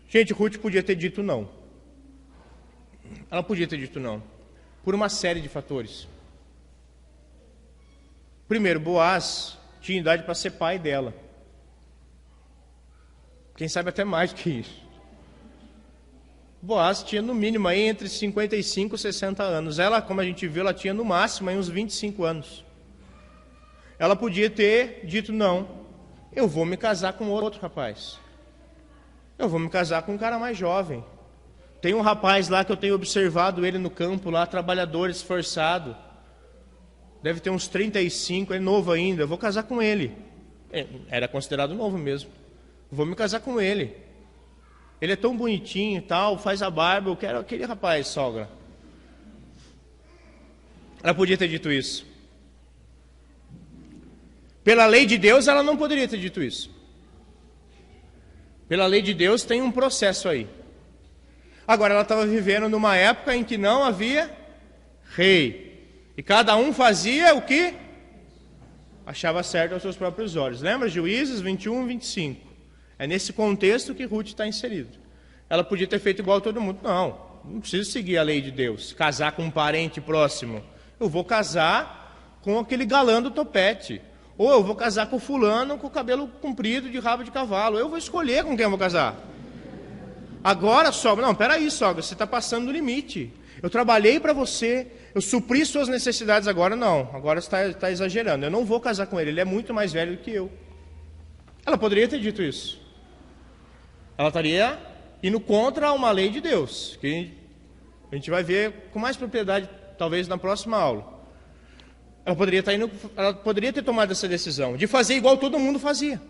Gente, Ruth podia ter dito não. Ela podia ter dito não, por uma série de fatores. Primeiro, Boaz tinha idade para ser pai dela. Quem sabe até mais do que isso. Boaz tinha no mínimo aí entre 55 e 60 anos. Ela, como a gente viu, ela tinha no máximo aí uns 25 anos. Ela podia ter dito não. Eu vou me casar com outro rapaz. Eu vou me casar com um cara mais jovem. Tem um rapaz lá que eu tenho observado ele no campo lá, trabalhador, esforçado. Deve ter uns 35, é novo ainda. Eu vou casar com ele. Era considerado novo mesmo. Vou me casar com ele. Ele é tão bonitinho e tal, faz a barba, eu quero aquele rapaz, sogra. Ela podia ter dito isso. Pela lei de Deus, ela não poderia ter dito isso. Pela lei de Deus, tem um processo aí. Agora, ela estava vivendo numa época em que não havia rei. E cada um fazia o que achava certo aos seus próprios olhos. Lembra Juízes 21, 25? É nesse contexto que Ruth está inserido. Ela podia ter feito igual a todo mundo. Não preciso seguir a lei de Deus, casar com um parente próximo. Eu vou casar com aquele galã do topete. Ou eu vou casar com fulano com o cabelo comprido de rabo de cavalo. Eu vou escolher com quem eu vou casar. Agora, sogra, não, peraí, sogra, você está passando do limite. Eu trabalhei para você, eu supri suas necessidades agora, não. Agora você está exagerando. Eu não vou casar com ele, ele é muito mais velho do que eu. Ela poderia ter dito isso. Ela estaria indo contra uma lei de Deus, que a gente vai ver com mais propriedade, talvez, na próxima aula. Ela poderia ter tomado essa decisão, de fazer igual todo mundo fazia.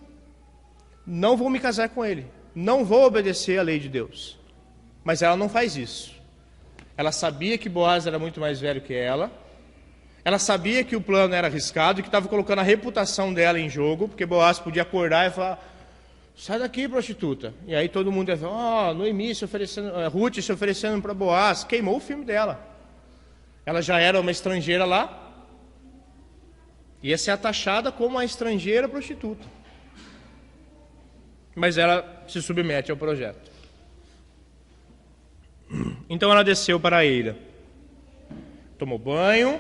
Não vou me casar com ele. Não vou obedecer à lei de Deus. Mas ela não faz isso. Ela sabia que Boaz era muito mais velho que ela. Ela sabia que o plano era arriscado e que estava colocando a reputação dela em jogo, porque Boaz podia acordar e falar: sai daqui, prostituta. E aí todo mundo ia falar: Noemi se oferecendo, Ruth se oferecendo para Boaz. Queimou o filme dela. Ela já era uma estrangeira lá. Ia ser taxada como uma estrangeira prostituta. Mas ela se submete ao projeto. Então ela desceu para a eira. Tomou banho.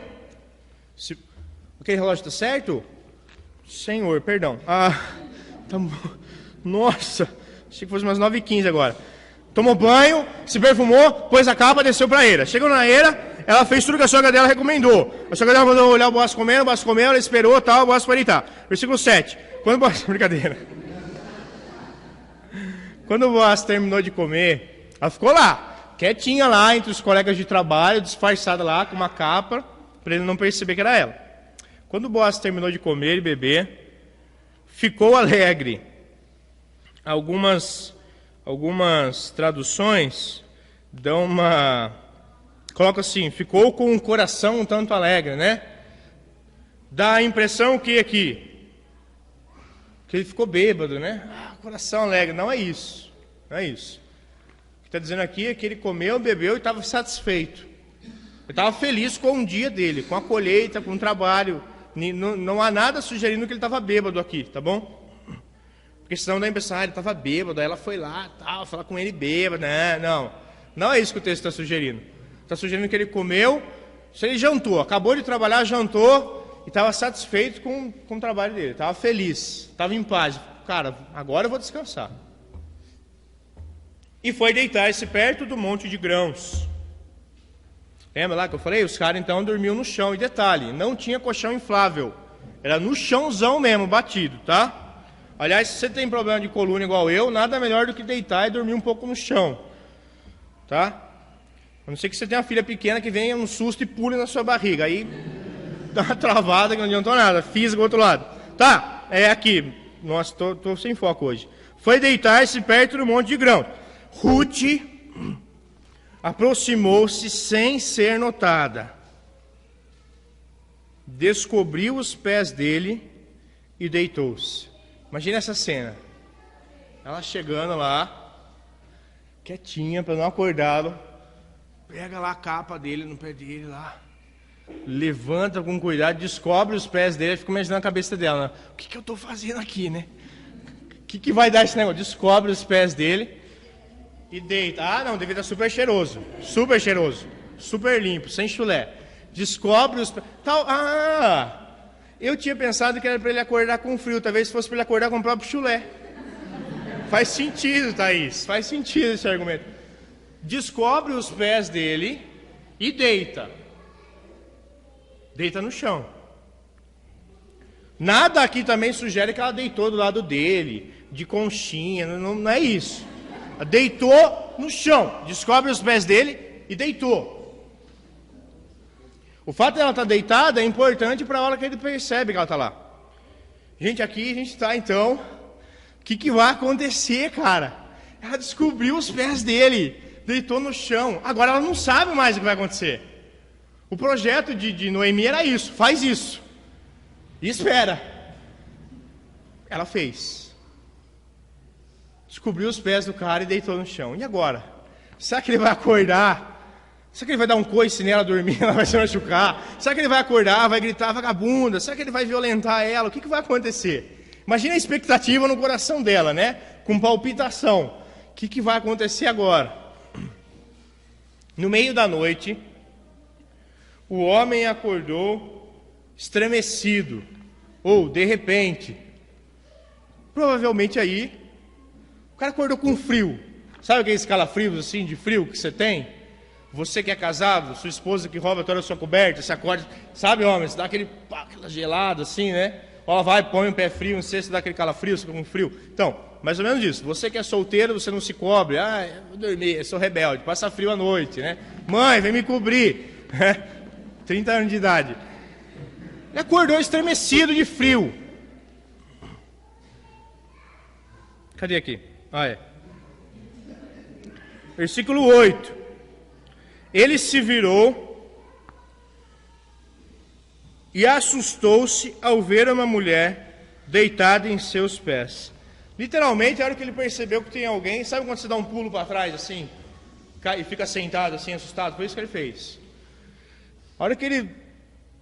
Aquele relógio está certo? Senhor, perdão. Tá... Nossa, achei que fosse umas 9h15 agora. Tomou banho, se perfumou, pôs a capa, desceu para a eira. Chegou na eira, ela fez tudo que a sogra dela recomendou. A sogra dela mandou olhar o Boaz comendo, ela esperou, tal, o Boaz foi deitar. Versículo 7. Quando o Boaz... Brincadeira. Quando o Boaz terminou de comer, ela ficou lá, quietinha lá, entre os colegas de trabalho, disfarçada lá, com uma capa, para ele não perceber que era ela. Quando o Boaz terminou de comer e beber, ficou alegre. Algumas traduções dão coloca assim, ficou com um coração um tanto alegre, né? Dá a impressão que aqui, que ele ficou bêbado, né? Coração alegre. Não é isso. Não é isso. O que está dizendo aqui é que ele comeu, bebeu e estava satisfeito. Ele estava feliz com o dia dele, com a colheita, com o trabalho. Não há nada sugerindo que ele estava bêbado aqui, tá bom? Porque senão dá a impressão, ele estava bêbado, aí ela foi lá, tal, falar com ele bêbado, né? Não é isso que o texto está sugerindo. Está sugerindo que ele comeu, se ele jantou, acabou de trabalhar, jantou e estava satisfeito com o trabalho dele, estava feliz, estava em paz. Cara, agora eu vou descansar. E foi deitar-se perto do monte de grãos. Lembra lá que eu falei? Os caras então dormiam no chão. E detalhe, não tinha colchão inflável. Era no chãozão mesmo, batido, tá? Aliás, se você tem problema de coluna igual eu, nada melhor do que deitar e dormir um pouco no chão. Tá? A não ser que você tenha uma filha pequena que venha um susto e pule na sua barriga. Aí dá uma travada que não adiantou nada. Física do outro lado. Tá, é aqui. Nossa, tô sem foco hoje. Foi deitar-se perto do monte de grãos. Ruth aproximou-se sem ser notada. Descobriu os pés dele e deitou-se. Imagina essa cena. Ela chegando lá, quietinha para não acordá-lo. Pega lá a capa dele no pé dele lá. Levanta com cuidado, descobre os pés dele. Fica imaginando a cabeça dela, né? O que eu estou fazendo aqui, né? O que vai dar esse negócio? Descobre os pés dele e deita. Não, devia estar super cheiroso. Super cheiroso. Super limpo, sem chulé. Descobre os pés. Eu tinha pensado que era para ele acordar com frio. Talvez fosse para ele acordar com o próprio chulé. Faz sentido, Thaís. Faz sentido esse argumento. Descobre os pés dele e deita. Deita no chão. Nada aqui também sugere que ela deitou do lado dele, de conchinha, não é isso. Ela deitou no chão, descobre os pés dele e deitou. O fato de ela estar deitada é importante para a hora que ele percebe que ela está lá. Gente, aqui a gente está então, o que vai acontecer, cara? Ela descobriu os pés dele, deitou no chão, agora ela não sabe mais o que vai acontecer. O projeto de Noemi era isso, faz isso. E espera. Ela fez. Descobriu os pés do cara e deitou no chão. E agora? Será que ele vai acordar Será que ele vai dar um coice nela dormir, ela vai se machucar? Será que ele vai acordar, vai gritar vagabunda? Será que ele vai violentar ela? O que vai acontecer? Imagina a expectativa no coração dela, né? Com palpitação. O que vai acontecer agora? No meio da noite, o homem acordou estremecido, ou de repente, provavelmente aí, o cara acordou com frio. Sabe aqueles calafrios assim de frio que você tem? Você que é casado, sua esposa que rouba toda a sua coberta, você acorda, sabe, homem, você dá aquela gelada assim, né? Ó, vai, põe um pé frio, não sei se dá aquele calafrio, você fica com frio. Então, mais ou menos isso. Você que é solteiro, você não se cobre. Ah, eu vou dormir, eu sou rebelde, passa frio à noite, né? Mãe, vem me cobrir. 30 anos de idade. Ele acordou estremecido de frio. Cadê aqui? Ah, é. Versículo 8. Ele se virou e assustou-se ao ver uma mulher deitada em seus pés. Literalmente, a hora que ele percebeu que tem alguém, sabe quando você dá um pulo para trás assim, e fica sentado assim, assustado? Foi isso que ele fez. A hora que ele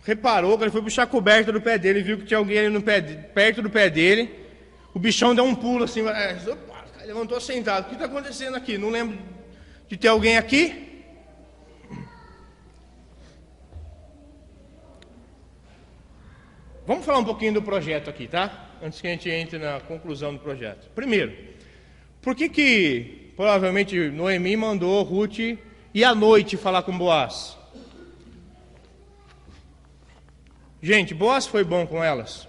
reparou, que ele foi puxar a coberta do pé dele, viu que tinha alguém ali perto do pé dele, o bichão deu um pulo assim, levantou sentado. O que está acontecendo aqui? Não lembro de ter alguém aqui? Vamos falar um pouquinho do projeto aqui, tá? Antes que a gente entre na conclusão do projeto. Primeiro, por que provavelmente Noemi mandou Ruth ir à noite falar com Boaz? Gente, Boaz foi bom com elas?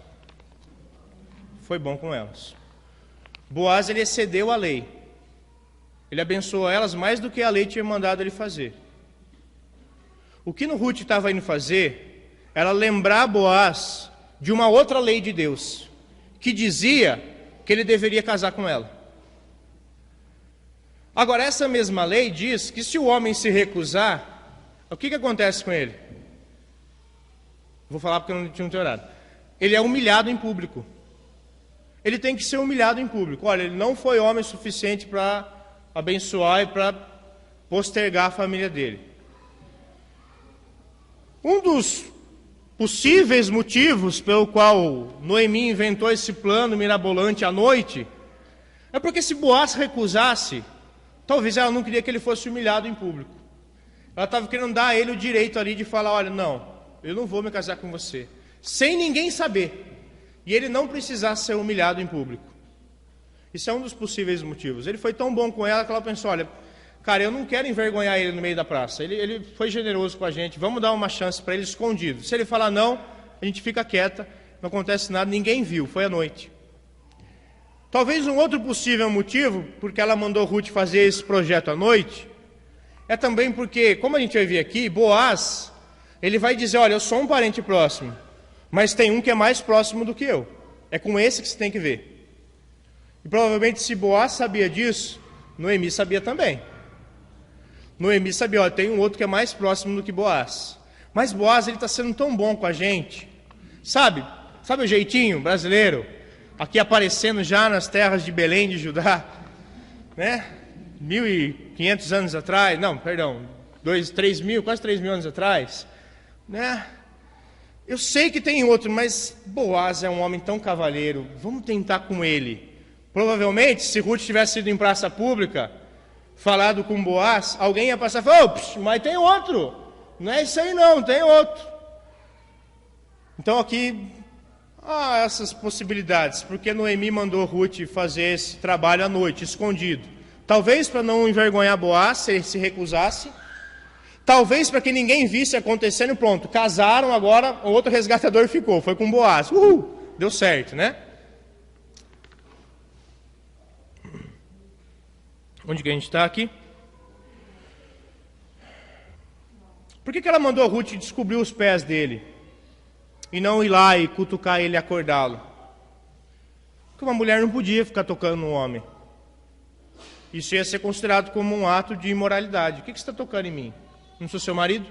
Foi bom com elas. Boaz, ele excedeu a lei. Ele abençoou elas mais do que a lei tinha mandado ele fazer. O que Ruth estava indo fazer era lembrar Boaz de uma outra lei de Deus, que dizia que ele deveria casar com ela. Agora, essa mesma lei diz que se o homem se recusar, o que acontece com ele? Vou falar porque eu não tinha horário. Ele é humilhado em público. Ele tem que ser humilhado em público. Olha, ele não foi homem suficiente para abençoar e para postergar a família dele. Um dos possíveis motivos pelo qual Noemi inventou esse plano mirabolante à noite é porque se Boaz recusasse, talvez ela não queria que ele fosse humilhado em público. Ela estava querendo dar a ele o direito ali de falar, olha, não, eu não vou me casar com você, sem ninguém saber, e ele não precisar ser humilhado em público. Isso é um dos possíveis motivos. Ele foi tão bom com ela que ela pensou, olha, cara, eu não quero envergonhar ele no meio da praça. Ele foi generoso com a gente, vamos dar uma chance para ele escondido. Se ele falar não, a gente fica quieta, não acontece nada, ninguém viu, foi à noite. Talvez um outro possível motivo, porque ela mandou Ruth fazer esse projeto à noite, é também porque, como a gente vai ver aqui, Boaz, ele vai dizer, olha, eu sou um parente próximo, mas tem um que é mais próximo do que eu. É com esse que você tem que ver. E provavelmente se Boaz sabia disso, Noemi sabia também. Noemi sabia, olha, tem um outro que é mais próximo do que Boaz. Mas Boaz, ele está sendo tão bom com a gente. Sabe o jeitinho brasileiro? Aqui aparecendo já nas terras de Belém de Judá, né? 1.500 anos atrás, não, perdão, 3.000, quase 3.000 anos atrás, né? Eu sei que tem outro, mas Boaz é um homem tão cavalheiro, vamos tentar com ele. Provavelmente, se Ruth tivesse ido em praça pública, falado com Boaz, alguém ia passar e falar, mas tem outro, não é isso aí não, tem outro. Então aqui, essas possibilidades, porque Noemi mandou Ruth fazer esse trabalho à noite, escondido. Talvez para não envergonhar Boaz, se ele se recusasse, talvez para que ninguém visse acontecendo, pronto, casaram, agora o outro resgatador ficou, foi com Boaz, deu certo, né? Onde que a gente está aqui? Por que ela mandou Ruth descobrir os pés dele? E não ir lá e cutucar ele e acordá-lo? Porque uma mulher não podia ficar tocando no homem. Isso ia ser considerado como um ato de imoralidade. O que você está tocando em mim? Não sou seu marido?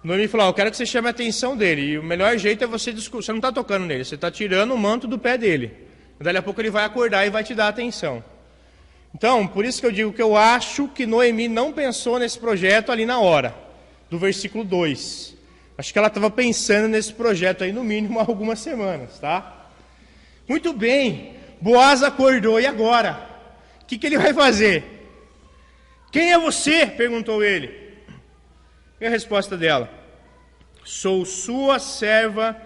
Noemi falou, eu quero que você chame a atenção dele. E o melhor jeito é você descobrir. Você não está tocando nele, você está tirando o manto do pé dele. Dali a pouco ele vai acordar e vai te dar atenção. Então, por isso que eu digo que eu acho que Noemi não pensou nesse projeto ali na hora, do versículo 2. Acho que ela estava pensando nesse projeto aí no mínimo há algumas semanas, tá? Muito bem, Boaz acordou, e agora? O que ele vai fazer? Quem é você? Perguntou ele. E a resposta dela? Sou sua serva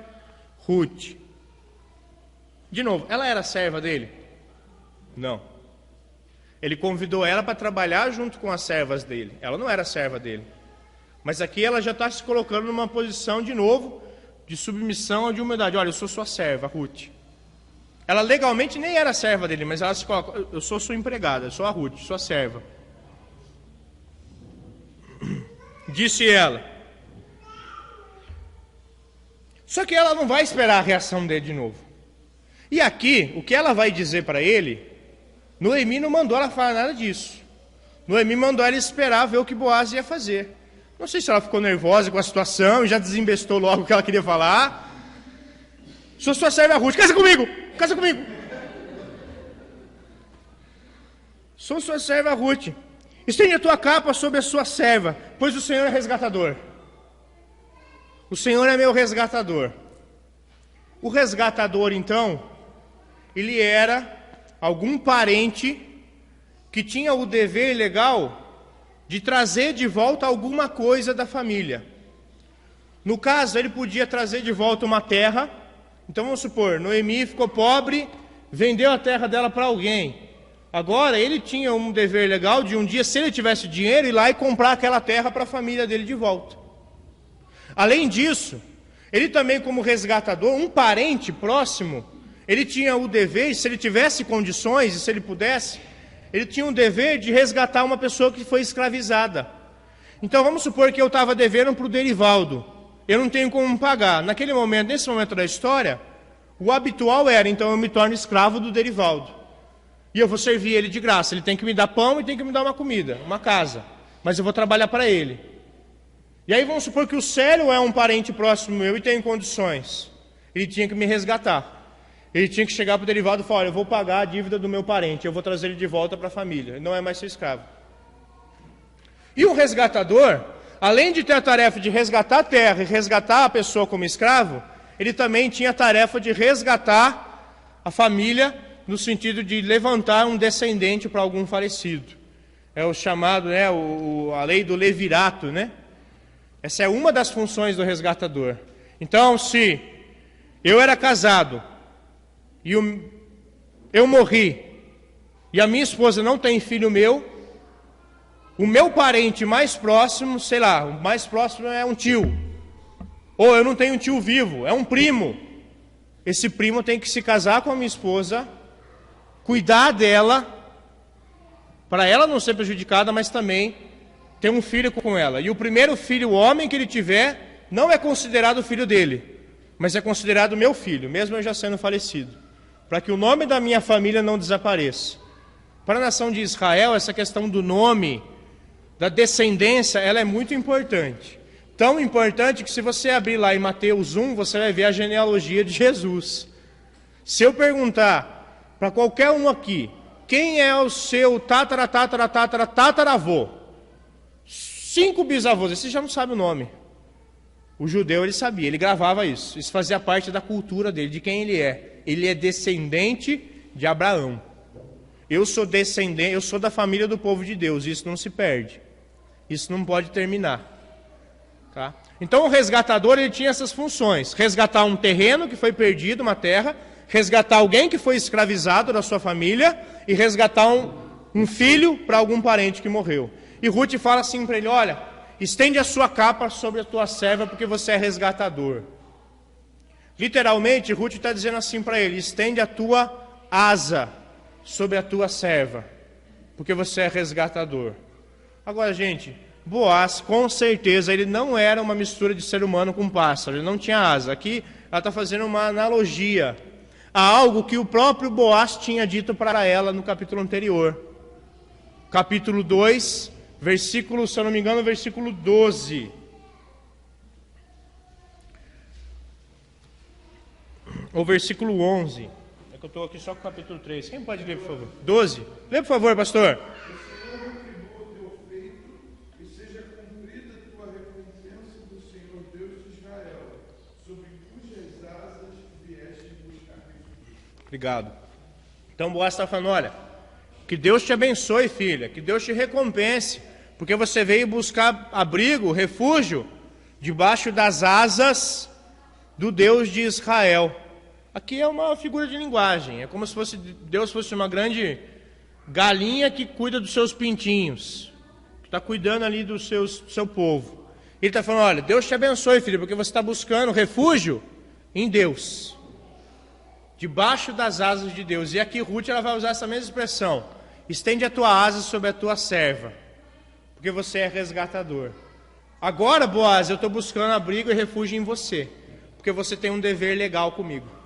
Ruth. De novo, ela era serva dele? Não. Ele convidou ela para trabalhar junto com as servas dele. Ela não era serva dele. Mas aqui ela já está se colocando numa posição, de novo, de submissão ou de humildade. Olha, eu sou sua serva, Ruth. Ela legalmente nem era serva dele, mas ela se coloca, eu sou sua empregada, eu sou a Ruth, sua serva. Disse ela. Só que ela não vai esperar a reação dele de novo. E aqui, o que ela vai dizer para ele, Noemi não mandou ela falar nada disso. Noemi mandou ela esperar ver o que Boaz ia fazer. Não sei se ela ficou nervosa com a situação e já desembestou logo o que ela queria falar. Sou sua serva Ruth, casa comigo, casa comigo. Sou sua serva Ruth. Estende a tua capa sobre a sua serva, pois o Senhor é resgatador. O Senhor é meu resgatador. O resgatador, então, ele era algum parente que tinha o dever legal de trazer de volta alguma coisa da família. No caso, ele podia trazer de volta uma terra. Então vamos supor, Noemi ficou pobre, vendeu a terra dela para alguém. Agora ele tinha um dever legal de um dia, se ele tivesse dinheiro, ir lá e comprar aquela terra para a família dele de volta. Além disso, ele também, como resgatador, um parente próximo, ele tinha o dever, se ele tivesse condições e se ele pudesse, ele tinha o dever de resgatar uma pessoa que foi escravizada. Então vamos supor que eu estava devendo para o Derivaldo, eu não tenho como pagar. Naquele momento, nesse momento da história, o habitual era, então eu me torno escravo do Derivaldo. E eu vou servir ele de graça, ele tem que me dar pão e tem que me dar uma comida, uma casa. Mas eu vou trabalhar para ele. E aí vamos supor que o Célio é um parente próximo meu e tem condições. Ele tinha que me resgatar. Ele tinha que chegar para o Derivaldo e falar, olha, eu vou pagar a dívida do meu parente, eu vou trazer ele de volta para a família. Ele não é mais seu escravo. E o resgatador, além de ter a tarefa de resgatar a terra e resgatar a pessoa como escravo, ele também tinha a tarefa de resgatar a família no sentido de levantar um descendente para algum falecido. É o chamado, né, a lei do levirato, né? Essa é uma das funções do resgatador. Então, se eu era casado e eu morri e a minha esposa não tem filho meu, o meu parente mais próximo, sei lá, o mais próximo é um tio. Ou eu não tenho um tio vivo, é um primo. Esse primo tem que se casar com a minha esposa, cuidar dela, para ela não ser prejudicada, mas também ter um filho com ela. E o primeiro filho, o homem que ele tiver, não é considerado filho dele, mas é considerado meu filho, mesmo eu já sendo falecido, para que o nome da minha família não desapareça. Para a nação de Israel, essa questão do nome, da descendência, ela é muito importante. Tão importante que se você abrir lá em Mateus 1, você vai ver a genealogia de Jesus. Se eu perguntar para qualquer um aqui, quem é o seu tataravô? 5 bisavôs, esse já não sabe o nome. O judeu, ele sabia, ele gravava isso. Isso fazia parte da cultura dele, de quem ele é. Ele é descendente de Abraão. Eu sou descendente, eu sou da família do povo de Deus, isso não se perde. Isso não pode terminar. Tá? Então o resgatador, ele tinha essas funções. Resgatar um terreno que foi perdido, uma terra, resgatar alguém que foi escravizado da sua família e resgatar um filho para algum parente que morreu. E Ruth fala assim para ele, olha, estende a sua capa sobre a tua serva porque você é resgatador. Literalmente, Ruth está dizendo assim para ele, estende a tua asa sobre a tua serva, porque você é resgatador. Agora, gente, Boaz, com certeza, ele não era uma mistura de ser humano com pássaro, ele não tinha asa. Aqui, ela está fazendo uma analogia a algo que o próprio Boaz tinha dito para ela no capítulo anterior. Capítulo 2, versículo, se eu não me engano, versículo 12. Ou versículo 11. que eu estou aqui só com o capítulo 3. Quem pode ler, por favor? 12. Lê, por favor, pastor. O Senhor retribua o teu feito e seja cumprida a tua recompensa do Senhor Deus de Israel, sob cujas asas vieste buscar refúgio. Obrigado. Então Boaz está falando, olha, que Deus te abençoe, filha, que Deus te recompense, porque você veio buscar abrigo, refúgio, debaixo das asas do Deus de Israel. Aqui é uma figura de linguagem, é como se Deus fosse uma grande galinha que cuida dos seus pintinhos, que está cuidando ali do seu povo. Ele está falando, olha, Deus te abençoe, filho, porque você está buscando refúgio em Deus, debaixo das asas de Deus. E aqui Ruth ela vai usar essa mesma expressão, estende a tua asa sobre a tua serva, porque você é resgatador. Agora, Boaz, eu estou buscando abrigo e refúgio em você, porque você tem um dever legal comigo.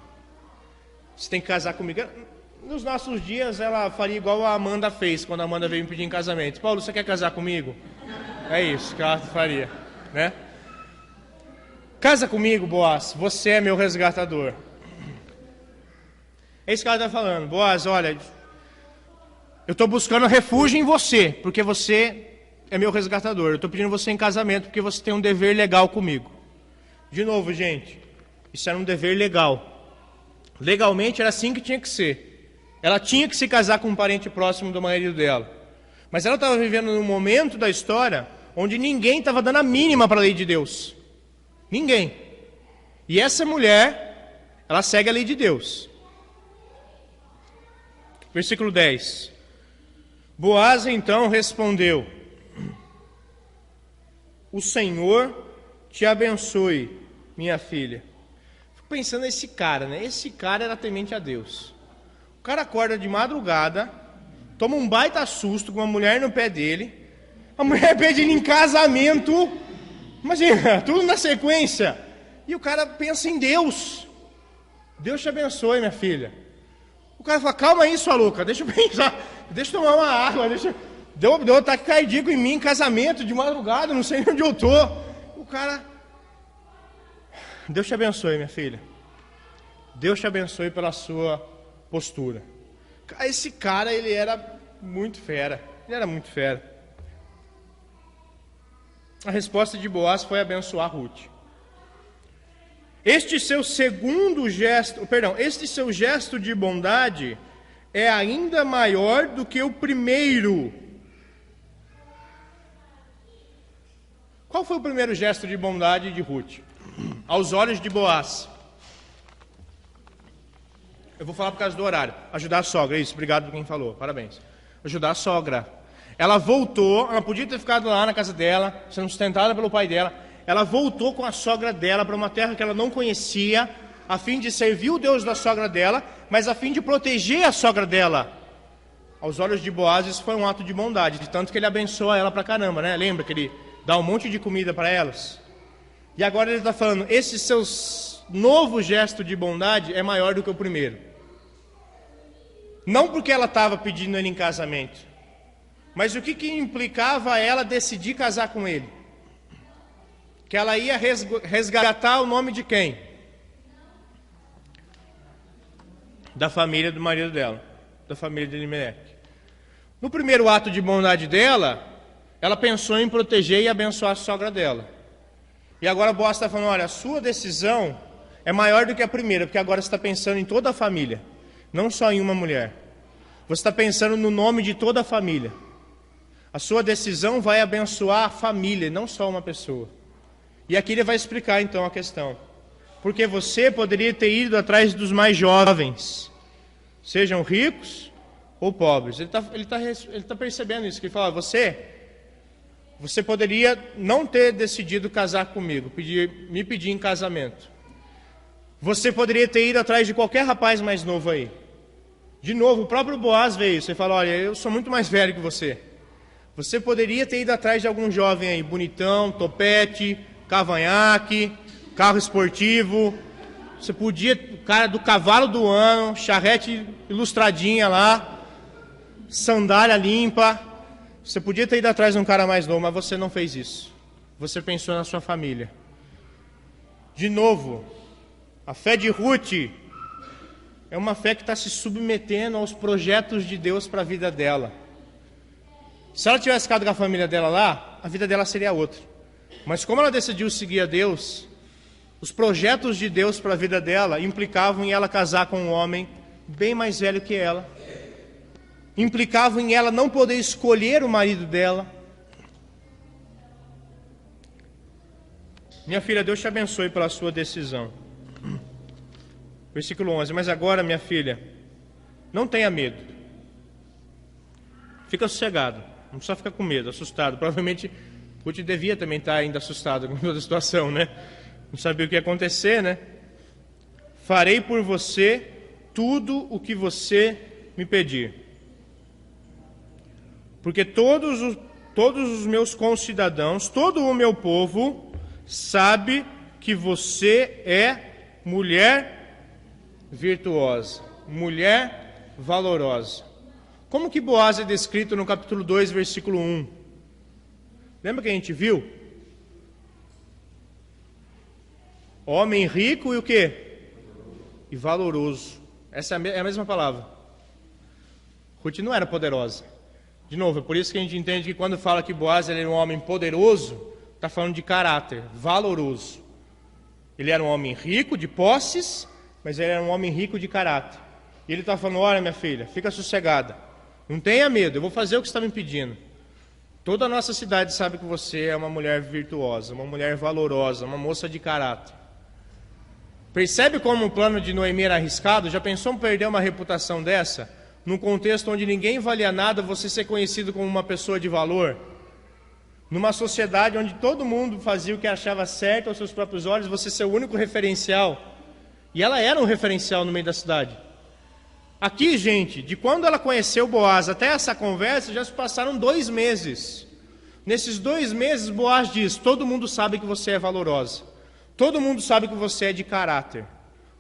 Você tem que casar comigo. Nos nossos dias, ela faria igual a Amanda fez, quando a Amanda veio me pedir em casamento. Paulo, você quer casar comigo? É isso que ela faria, né? Casa comigo, Boaz, você é meu resgatador. É isso que ela está falando. Boaz, olha, eu estou buscando refúgio em você, porque você é meu resgatador. Eu estou pedindo você em casamento, porque você tem um dever legal comigo. De novo, gente, isso era um dever legal. Legalmente era assim que tinha que ser. Ela tinha que se casar com um parente próximo do marido dela. Mas ela estava vivendo num momento da história onde ninguém estava dando a mínima para a lei de Deus. Ninguém. E essa mulher, ela segue a lei de Deus. Versículo 10. Boaz então respondeu: o Senhor te abençoe, minha filha. Fico pensando nesse cara, né? Esse cara era temente a Deus. O cara acorda de madrugada, toma um baita susto com uma mulher no pé dele. A mulher pede ele em casamento. Imagina, tudo na sequência. E o cara pensa em Deus. Deus te abençoe, minha filha. O cara fala, calma aí, sua louca, deixa eu pensar, deixa eu tomar uma água, deu ataque cardíaco em mim, em casamento, de madrugada, não sei nem onde eu tô. O cara, Deus te abençoe, minha filha. Deus te abençoe pela sua postura. Esse cara, ele era muito fera, A resposta de Boaz foi abençoar Ruth. Este seu gesto de bondade é ainda maior do que o primeiro. Qual foi o primeiro gesto de bondade de Ruth? Aos olhos de Boaz. Eu vou falar por causa do horário. Ajudar a sogra, isso, obrigado por quem falou, parabéns. Ajudar a sogra. Ela voltou, ela podia ter ficado lá na casa dela, sendo sustentada pelo pai dela. Ela voltou com a sogra dela para uma terra que ela não conhecia, a fim de servir o Deus da sogra dela, mas a fim de proteger a sogra dela. Aos olhos de Boaz, isso foi um ato de bondade, de tanto que ele abençoa ela pra caramba, né? Lembra que ele dá um monte de comida para elas? E agora ele está falando, esse seu novo gesto de bondade é maior do que o primeiro. Não porque ela estava pedindo ele em casamento, mas o que implicava ela decidir casar com ele? Que ela ia resgatar o nome de quem? Da família do marido dela, da família de Elimeleque. No primeiro ato de bondade dela, ela pensou em proteger e abençoar a sogra dela. E agora Boaz está falando, olha, a sua decisão é maior do que a primeira, porque agora você está pensando em toda a família, não só em uma mulher. Você está pensando no nome de toda a família. A sua decisão vai abençoar a família, não só uma pessoa. E aqui ele vai explicar então a questão. Porque você poderia ter ido atrás dos mais jovens, sejam ricos ou pobres. Ele tá percebendo isso, que ele fala, você poderia não ter decidido casar comigo, me pedir em casamento. Você poderia ter ido atrás de qualquer rapaz mais novo aí. De novo, o próprio Boaz veio isso. Ele fala, olha, eu sou muito mais velho que você. Você poderia ter ido atrás de algum jovem aí, bonitão, topete, cavanhaque, carro esportivo. Você podia, o cara do cavalo do ano, charrete ilustradinha lá, sandália limpa. Você podia ter ido atrás de um cara mais novo, mas você não fez isso. Você pensou na sua família. De novo, a fé de Ruth é uma fé que está se submetendo aos projetos de Deus para a vida dela. Se ela tivesse ficado com a família dela lá, a vida dela seria outra. Mas como ela decidiu seguir a Deus, os projetos de Deus para a vida dela implicavam em ela casar com um homem bem mais velho que ela. Implicavam em ela não poder escolher o marido dela. Minha filha, Deus te abençoe pela sua decisão. Versículo 11. Mas agora, minha filha, não tenha medo. Fica sossegado. Não precisa ficar com medo, assustado. Provavelmente Ruth devia também estar ainda assustada com toda a situação, né? Não sabia o que ia acontecer, né? Farei por você tudo o que você me pedir. Porque todos os meus concidadãos, todo o meu povo, sabe que você é mulher virtuosa, mulher valorosa. Como que Boaz é descrito no capítulo 2, versículo 1? Lembra que a gente viu? Homem rico e o quê? E valoroso. Essa é a mesma palavra. Ruth não era poderosa. De novo, é por isso que a gente entende que quando fala que Boaz era um homem poderoso, está falando de caráter, valoroso. Ele era um homem rico de posses, mas ele era um homem rico de caráter. E ele está falando, olha minha filha, fica sossegada. Não tenha medo, eu vou fazer o que você está me pedindo. Toda a nossa cidade sabe que você é uma mulher virtuosa, uma mulher valorosa, uma moça de caráter. Percebe como o plano de Noemi era arriscado? Já pensou em perder uma reputação dessa? Num contexto onde ninguém valia nada, você ser conhecido como uma pessoa de valor? Numa sociedade onde todo mundo fazia o que achava certo aos seus próprios olhos, você ser o único referencial. E ela era um referencial no meio da cidade. Aqui, gente, de quando ela conheceu Boaz até essa conversa, já se passaram 2 meses. Nesses 2 meses, Boaz diz, todo mundo sabe que você é valorosa. Todo mundo sabe que você é de caráter.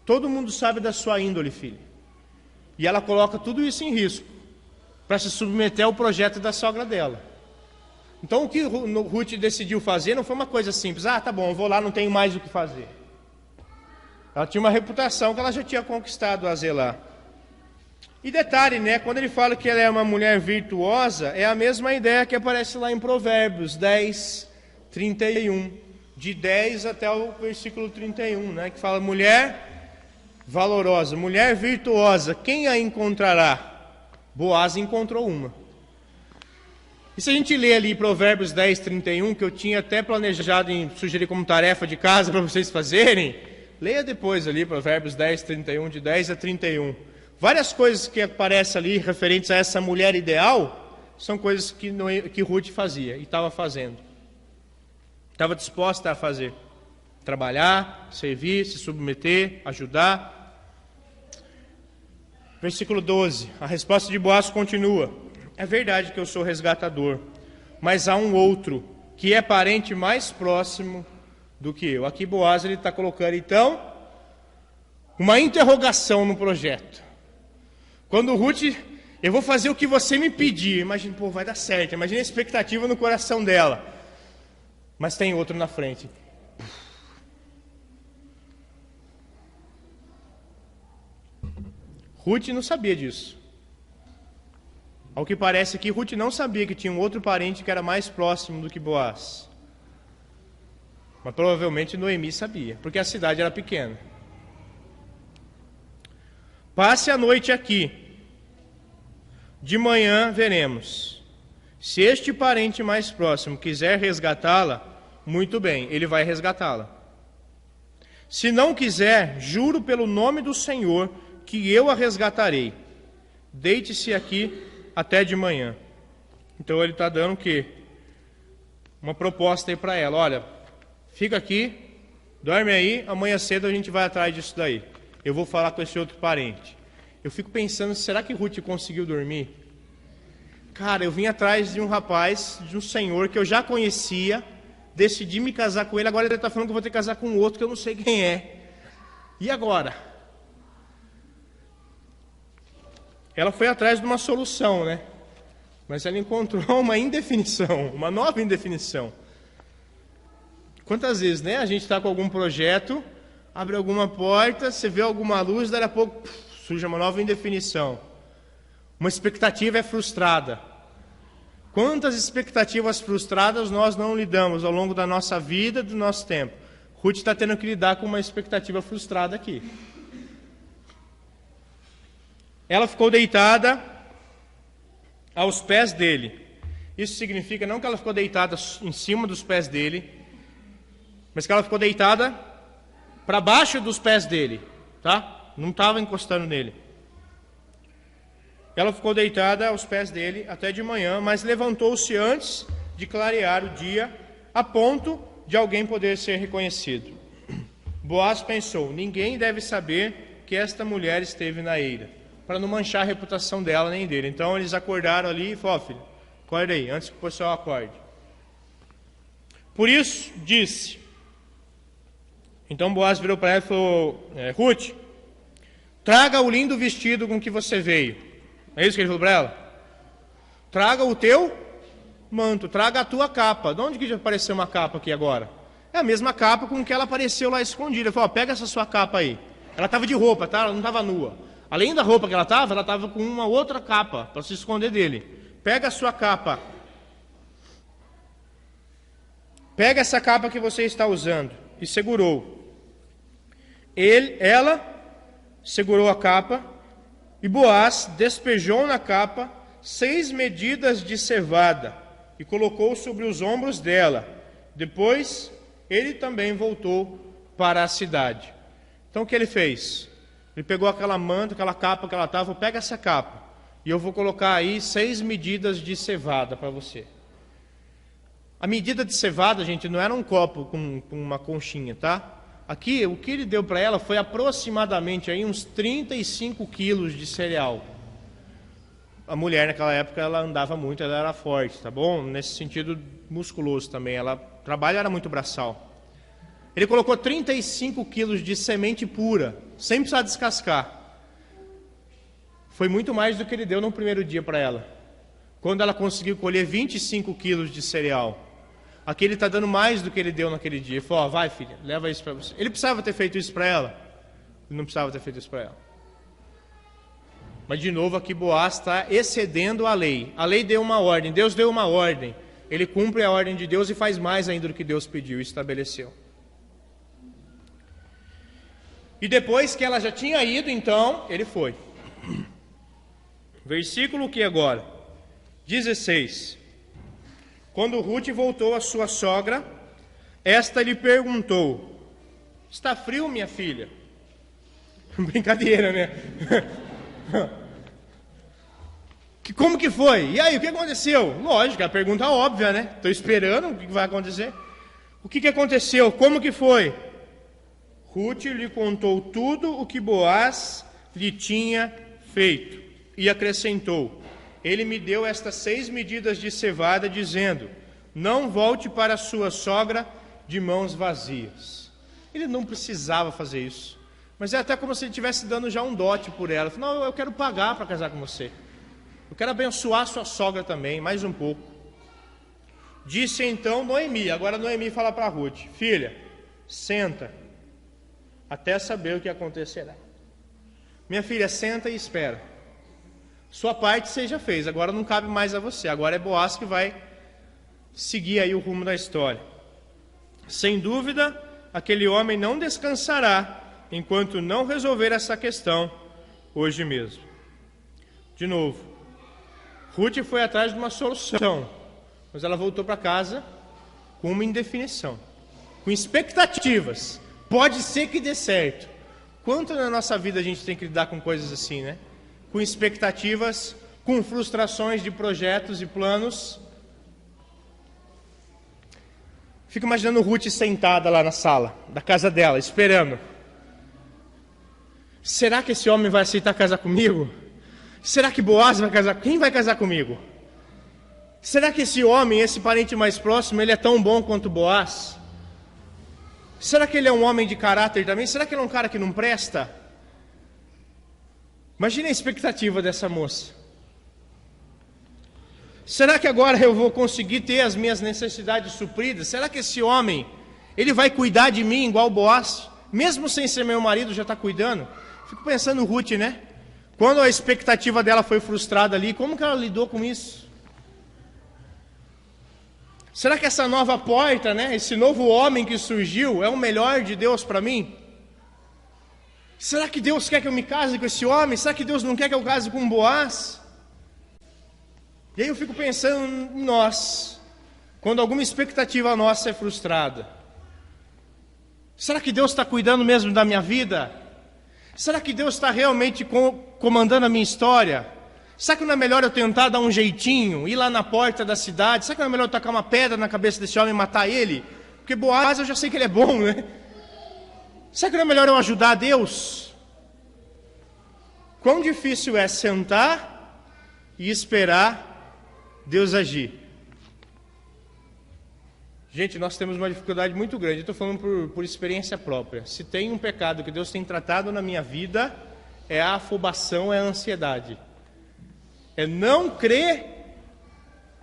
Todo mundo sabe da sua índole, filha. E ela coloca tudo isso em risco para se submeter ao projeto da sogra dela. Então o que Ruth decidiu fazer não foi uma coisa simples. Ah, tá bom, eu vou lá, não tenho mais o que fazer. Ela tinha uma reputação que ela já tinha conquistado a zelar. E detalhe, né? Quando ele fala que ela é uma mulher virtuosa, é a mesma ideia que aparece lá em Provérbios 10, 31. De 10 até o versículo 31, né? Que fala, mulher valorosa, mulher virtuosa, quem a encontrará? Boaz encontrou uma. E se a gente ler ali Provérbios 10, 31, que eu tinha até planejado em sugerir como tarefa de casa para vocês fazerem, leia depois ali Provérbios 10, 31, de 10 a 31. Várias coisas que aparecem ali referentes a essa mulher ideal, são coisas que Ruth fazia e estava fazendo. Estava disposta a fazer. Trabalhar, servir, se submeter, ajudar. Versículo 12, a resposta de Boaz continua. É verdade que eu sou resgatador, mas há um outro que é parente mais próximo do que eu. Aqui Boaz ele está colocando então uma interrogação no projeto. Quando Ruth, eu vou fazer o que você me pedir, imagina, pô, vai dar certo, imagina a expectativa no coração dela. Mas tem outro na frente. Ruth não sabia disso. Ao que parece aqui, Ruth não sabia que tinha um outro parente que era mais próximo do que Boaz. Mas provavelmente Noemi sabia, porque a cidade era pequena. Passe a noite aqui. De manhã veremos. Se este parente mais próximo quiser resgatá-la, muito bem, ele vai resgatá-la. Se não quiser, juro pelo nome do Senhor que eu a resgatarei. Deite-se aqui até de manhã. Então ele está dando o quê? Uma proposta aí para ela. Olha, fica aqui, dorme aí, amanhã cedo a gente vai atrás disso daí. Eu vou falar com esse outro parente. Eu fico pensando, será que Ruth conseguiu dormir? Cara, eu vim atrás de um rapaz, de um senhor que eu já conhecia, decidi me casar com ele, agora ele está falando que eu vou ter que casar com outro que eu não sei quem é. E agora? Ela foi atrás de uma solução, né? Mas ela encontrou uma indefinição, uma nova indefinição. Quantas vezes, né? A gente está com algum projeto, abre alguma porta, você vê alguma luz, daí a pouco surge uma nova indefinição. Uma expectativa é frustrada. Quantas expectativas frustradas nós não lidamos ao longo da nossa vida, do nosso tempo? Ruth está tendo que lidar com uma expectativa frustrada aqui. Ela ficou deitada aos pés dele. Isso significa não que ela ficou deitada em cima dos pés dele, mas que ela ficou deitada para baixo dos pés dele, tá? Não estava encostando nele. Ela ficou deitada aos pés dele até de manhã, mas levantou-se antes de clarear o dia, a ponto de alguém poder ser reconhecido. Boaz pensou: ninguém deve saber que esta mulher esteve na eira, para não manchar a reputação dela nem dele. Então eles acordaram ali e falaram: ó, filho, acorda aí, antes que o pessoal acorde. Por isso disse. Então Boaz virou para ela e falou: Ruth, traga o lindo vestido com que você veio. É isso que ele falou para ela? Traga o teu manto, traga a tua capa. De onde que já apareceu uma capa aqui agora? É a mesma capa com que ela apareceu lá escondida. Ele falou: pega essa sua capa aí. Ela estava de roupa, tá? Ela não estava nua. Além da roupa que ela estava com uma outra capa para se esconder dele. Pega a sua capa. Pega essa capa que você está usando. E segurou. Ela segurou a capa. E Boaz despejou na capa 6 medidas de cevada e colocou sobre os ombros dela. Depois, ele também voltou para a cidade. Então, o que ele fez? Ele pegou aquela manta, aquela capa que ela estava, pega essa capa e eu vou colocar aí 6 medidas de cevada para você. A medida de cevada, gente, não era um copo com uma conchinha, tá? Aqui, o que ele deu para ela foi aproximadamente aí uns 35 quilos de cereal. A mulher, naquela época, ela andava muito, ela era forte, tá bom? Nesse sentido musculoso também, o trabalho era muito braçal. Ele colocou 35 quilos de semente pura, sem precisar descascar. Foi muito mais do que ele deu no primeiro dia para ela. Quando ela conseguiu colher 25 quilos de cereal. Aqui ele está dando mais do que ele deu naquele dia. Ele falou: vai, filha, leva isso para você. Ele precisava ter feito isso para ela? Ele não precisava ter feito isso para ela. Mas de novo aqui Boaz está excedendo a lei. A lei deu uma ordem, Deus deu uma ordem. Ele cumpre a ordem de Deus e faz mais ainda do que Deus pediu e estabeleceu. E depois que ela já tinha ido, então, ele foi. Versículo que agora? 16. Quando Ruth voltou à sua sogra, esta lhe perguntou: está frio, minha filha? Brincadeira, né? Como que foi? E aí, o que aconteceu? Lógico, é a pergunta óbvia, né? Estou esperando o que vai acontecer. O que aconteceu? Como que foi? Ruth lhe contou tudo o que Boaz lhe tinha feito e acrescentou: ele me deu estas 6 medidas de cevada, dizendo: não volte para sua sogra de mãos vazias. Ele não precisava fazer isso, mas é até como se ele estivesse dando já um dote por ela. Falou: não, eu quero pagar para casar com você. Eu quero abençoar sua sogra também, mais um pouco. Disse então Noemi. Agora Noemi fala para Ruth: filha, senta, até saber o que acontecerá. Minha filha, senta e espera. Sua parte seja fez, agora não cabe mais a você. Agora é Boaz que vai seguir aí o rumo da história. Sem dúvida, aquele homem não descansará enquanto não resolver essa questão hoje mesmo. De novo, Ruth foi atrás de uma solução, mas ela voltou para casa com uma indefinição, com expectativas. Pode ser que dê certo. Quanto na nossa vida a gente tem que lidar com coisas assim, né? Com expectativas, com frustrações de projetos e planos. Fico imaginando Ruth sentada lá na sala da casa dela, esperando. Será que esse homem vai aceitar casar comigo? Será que Boaz vai casar? Quem vai casar comigo? Será que esse homem, esse parente mais próximo, ele é tão bom quanto Boaz? Será que ele é um homem de caráter também? Será que ele é um cara que não presta? Imagine a expectativa dessa moça. Será que agora eu vou conseguir ter as minhas necessidades supridas? Será que esse homem, ele vai cuidar de mim igual Boaz? Mesmo sem ser meu marido, já está cuidando? Fico pensando Ruth, né? Quando a expectativa dela foi frustrada ali, como que ela lidou com isso? Será que essa nova porta, né, esse novo homem que surgiu, é o melhor de Deus para mim? Será que Deus quer que eu me case com esse homem? Será que Deus não quer que eu case com Boaz? E aí eu fico pensando em nós, quando alguma expectativa nossa é frustrada. Será que Deus está cuidando mesmo da minha vida? Será que Deus está realmente comandando a minha história? Será que não é melhor eu tentar dar um jeitinho, ir lá na porta da cidade? Será que não é melhor eu tacar uma pedra na cabeça desse homem e matar ele? Porque Boaz eu já sei que ele é bom, né? Será que não é melhor eu ajudar a Deus? Quão difícil é sentar e esperar Deus agir. Gente, nós temos uma dificuldade muito grande. Eu estou falando por experiência própria. Se tem um pecado que Deus tem tratado na minha vida, é a afobação, é a ansiedade. É não crer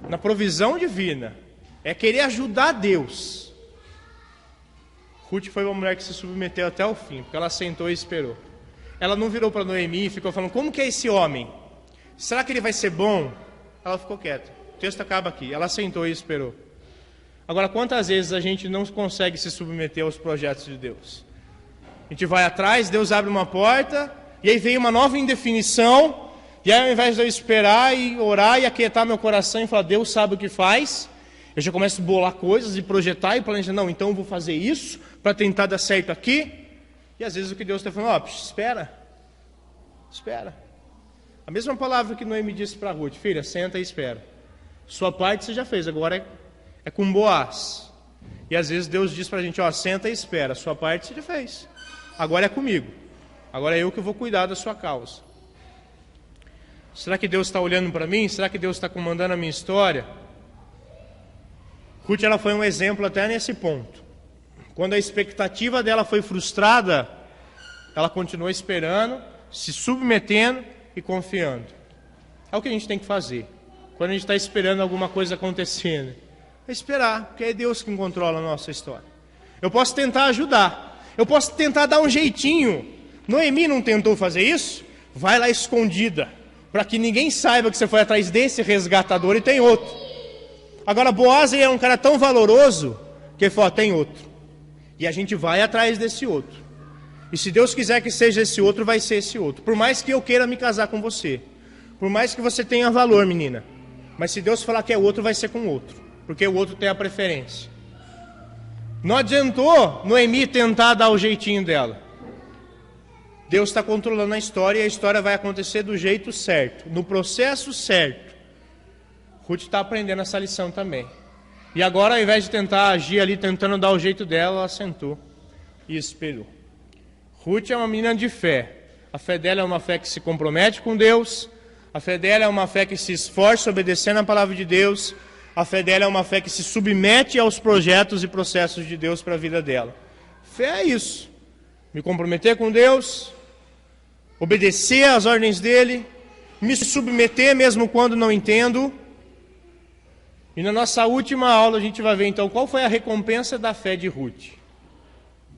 na provisão divina. É querer ajudar Deus. Ruth foi uma mulher que se submeteu até o fim, porque ela sentou e esperou. Ela não virou para Noemi e ficou falando, como que é esse homem? Será que ele vai ser bom? Ela ficou quieta. O texto acaba aqui. Ela sentou e esperou. Agora, quantas vezes a gente não consegue se submeter aos projetos de Deus? A gente vai atrás, Deus abre uma porta, e aí vem uma nova indefinição, e aí ao invés de eu esperar e orar e aquietar meu coração e falar, Deus sabe o que faz, eu já começo a bolar coisas e projetar e planejar, não, então eu vou fazer isso para tentar dar certo aqui. E às vezes o que Deus está falando, espera. A mesma palavra que Noemi disse para Ruth, filha, senta e espera. Sua parte você já fez, agora é com Boaz. E às vezes Deus diz para a gente, senta e espera, sua parte você já fez. Agora é comigo. Agora é eu que vou cuidar da sua causa. Será que Deus está olhando para mim? Será que Deus está comandando a minha história? Ruth, ela foi um exemplo até nesse ponto. Quando a expectativa dela foi frustrada, ela continuou esperando, se submetendo e confiando. É o que a gente tem que fazer. Quando a gente está esperando alguma coisa acontecendo, é esperar, porque é Deus quem controla a nossa história. Eu posso tentar ajudar, eu posso tentar dar um jeitinho. Noemi não tentou fazer isso? Vai lá escondida, para que ninguém saiba que você foi atrás desse resgatador e tem outro. Agora Boaz é um cara tão valoroso, que ele falou, tem outro. E a gente vai atrás desse outro. E se Deus quiser que seja esse outro, vai ser esse outro. Por mais que eu queira me casar com você, por mais que você tenha valor, menina, mas se Deus falar que é outro, vai ser com outro, porque o outro tem a preferência. Não adiantou Noemi tentar dar o jeitinho dela. Deus está controlando a história e a história vai acontecer do jeito certo, no processo certo. Ruth está aprendendo essa lição também. E agora, ao invés de tentar agir ali, tentando dar o jeito dela, ela sentou e esperou. Ruth é uma menina de fé. A fé dela é uma fé que se compromete com Deus. A fé dela é uma fé que se esforça obedecendo a palavra de Deus. A fé dela é uma fé que se submete aos projetos e processos de Deus para a vida dela. Fé é isso. Me comprometer com Deus, obedecer às ordens dele, me submeter mesmo quando não entendo. E na nossa última aula a gente vai ver então qual foi a recompensa da fé de Ruth.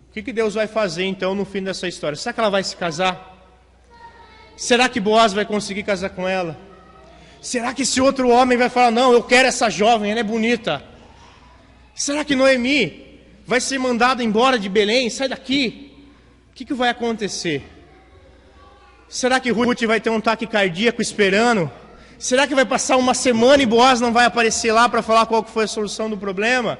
O que Deus vai fazer então no fim dessa história? Será que ela vai se casar? Será que Boaz vai conseguir casar com ela? Será que esse outro homem vai falar, não, eu quero essa jovem, ela é bonita? Será que Noemi vai ser mandada embora de Belém? Sai daqui. O que vai acontecer? Será que Ruth vai ter um ataque cardíaco esperando? Será que vai passar uma semana e Boaz não vai aparecer lá para falar qual que foi a solução do problema?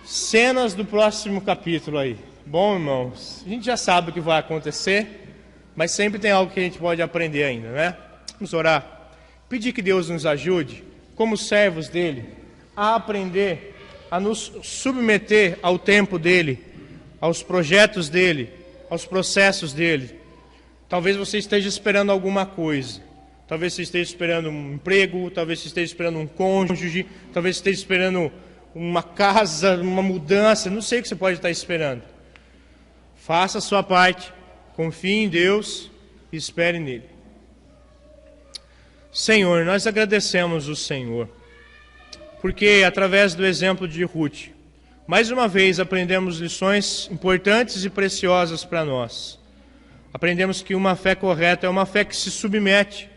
Cenas do próximo capítulo aí. Bom, irmãos, a gente já sabe o que vai acontecer, mas sempre tem algo que a gente pode aprender ainda, né? Vamos orar. Pedir que Deus nos ajude, como servos dele, a aprender, a nos submeter ao tempo dele, aos projetos dele, aos processos dele. Talvez você esteja esperando alguma coisa. Talvez você esteja esperando um emprego, talvez você esteja esperando um cônjuge, talvez você esteja esperando uma casa, uma mudança, não sei o que você pode estar esperando. Faça a sua parte, confie em Deus e espere nele. Senhor, nós agradecemos o Senhor, porque através do exemplo de Ruth, mais uma vez aprendemos lições importantes e preciosas para nós. Aprendemos que uma fé correta é uma fé que se submete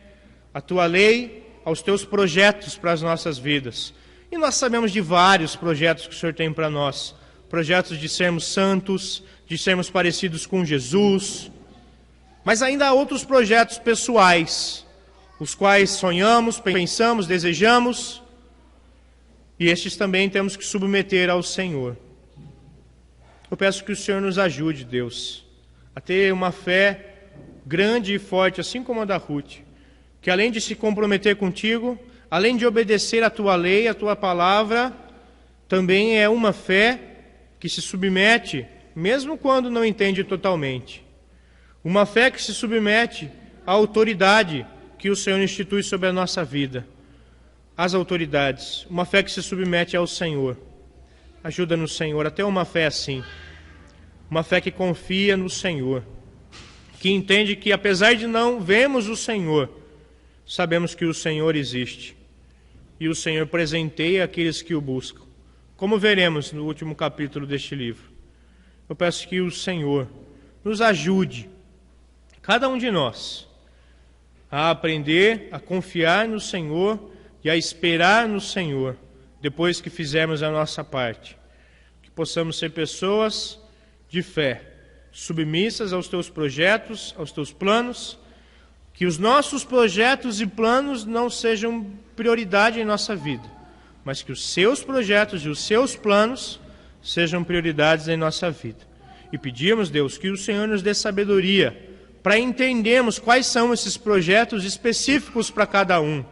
à tua lei, aos teus projetos para as nossas vidas. E nós sabemos de vários projetos que o Senhor tem para nós. Projetos de sermos santos, de sermos parecidos com Jesus. Mas ainda há outros projetos pessoais, os quais sonhamos, pensamos, desejamos. E estes também temos que submeter ao Senhor. Eu peço que o Senhor nos ajude, Deus, a ter uma fé grande e forte, assim como a da Ruth, que além de se comprometer contigo, além de obedecer a tua lei, a tua palavra, também é uma fé que se submete, mesmo quando não entende totalmente. Uma fé que se submete à autoridade que o Senhor institui sobre a nossa vida, às autoridades. Uma fé que se submete ao Senhor. Ajuda-nos, Senhor, a ter uma fé assim. Uma fé que confia no Senhor, que entende que apesar de não vermos o Senhor, sabemos que o Senhor existe. E o Senhor presenteia aqueles que o buscam. Como veremos no último capítulo deste livro. Eu peço que o Senhor nos ajude, cada um de nós, a aprender a confiar no Senhor e a esperar no Senhor, depois que fizermos a nossa parte. Que possamos ser pessoas de fé, submissas aos teus projetos, aos teus planos, que os nossos projetos e planos não sejam prioridade em nossa vida, mas que os seus projetos e os seus planos sejam prioridades em nossa vida. E pedimos, Deus, que o Senhor nos dê sabedoria para entendermos quais são esses projetos específicos para cada um,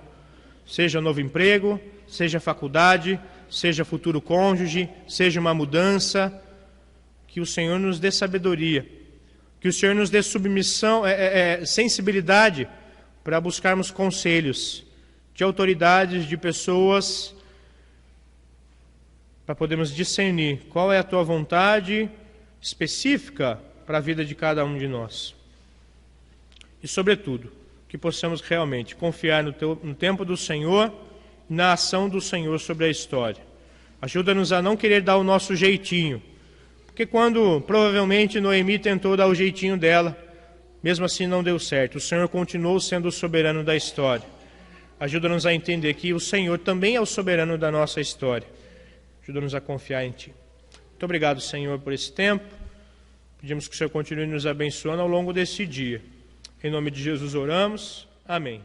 seja novo emprego, seja faculdade, seja futuro cônjuge, seja uma mudança. Que o Senhor nos dê sabedoria, que o Senhor nos dê submissão, sensibilidade para buscarmos conselhos de autoridades, de pessoas, para podermos discernir qual é a tua vontade específica para a vida de cada um de nós. E, sobretudo, que possamos realmente confiar no tempo do Senhor, na ação do Senhor sobre a história. Ajuda-nos a não querer dar o nosso jeitinho, porque quando provavelmente Noemi tentou dar o jeitinho dela, mesmo assim não deu certo. O Senhor continuou sendo o soberano da história. Ajuda-nos a entender que o Senhor também é o soberano da nossa história. Ajuda-nos a confiar em Ti. Muito obrigado, Senhor, por esse tempo. Pedimos que o Senhor continue nos abençoando ao longo desse dia. Em nome de Jesus oramos. Amém.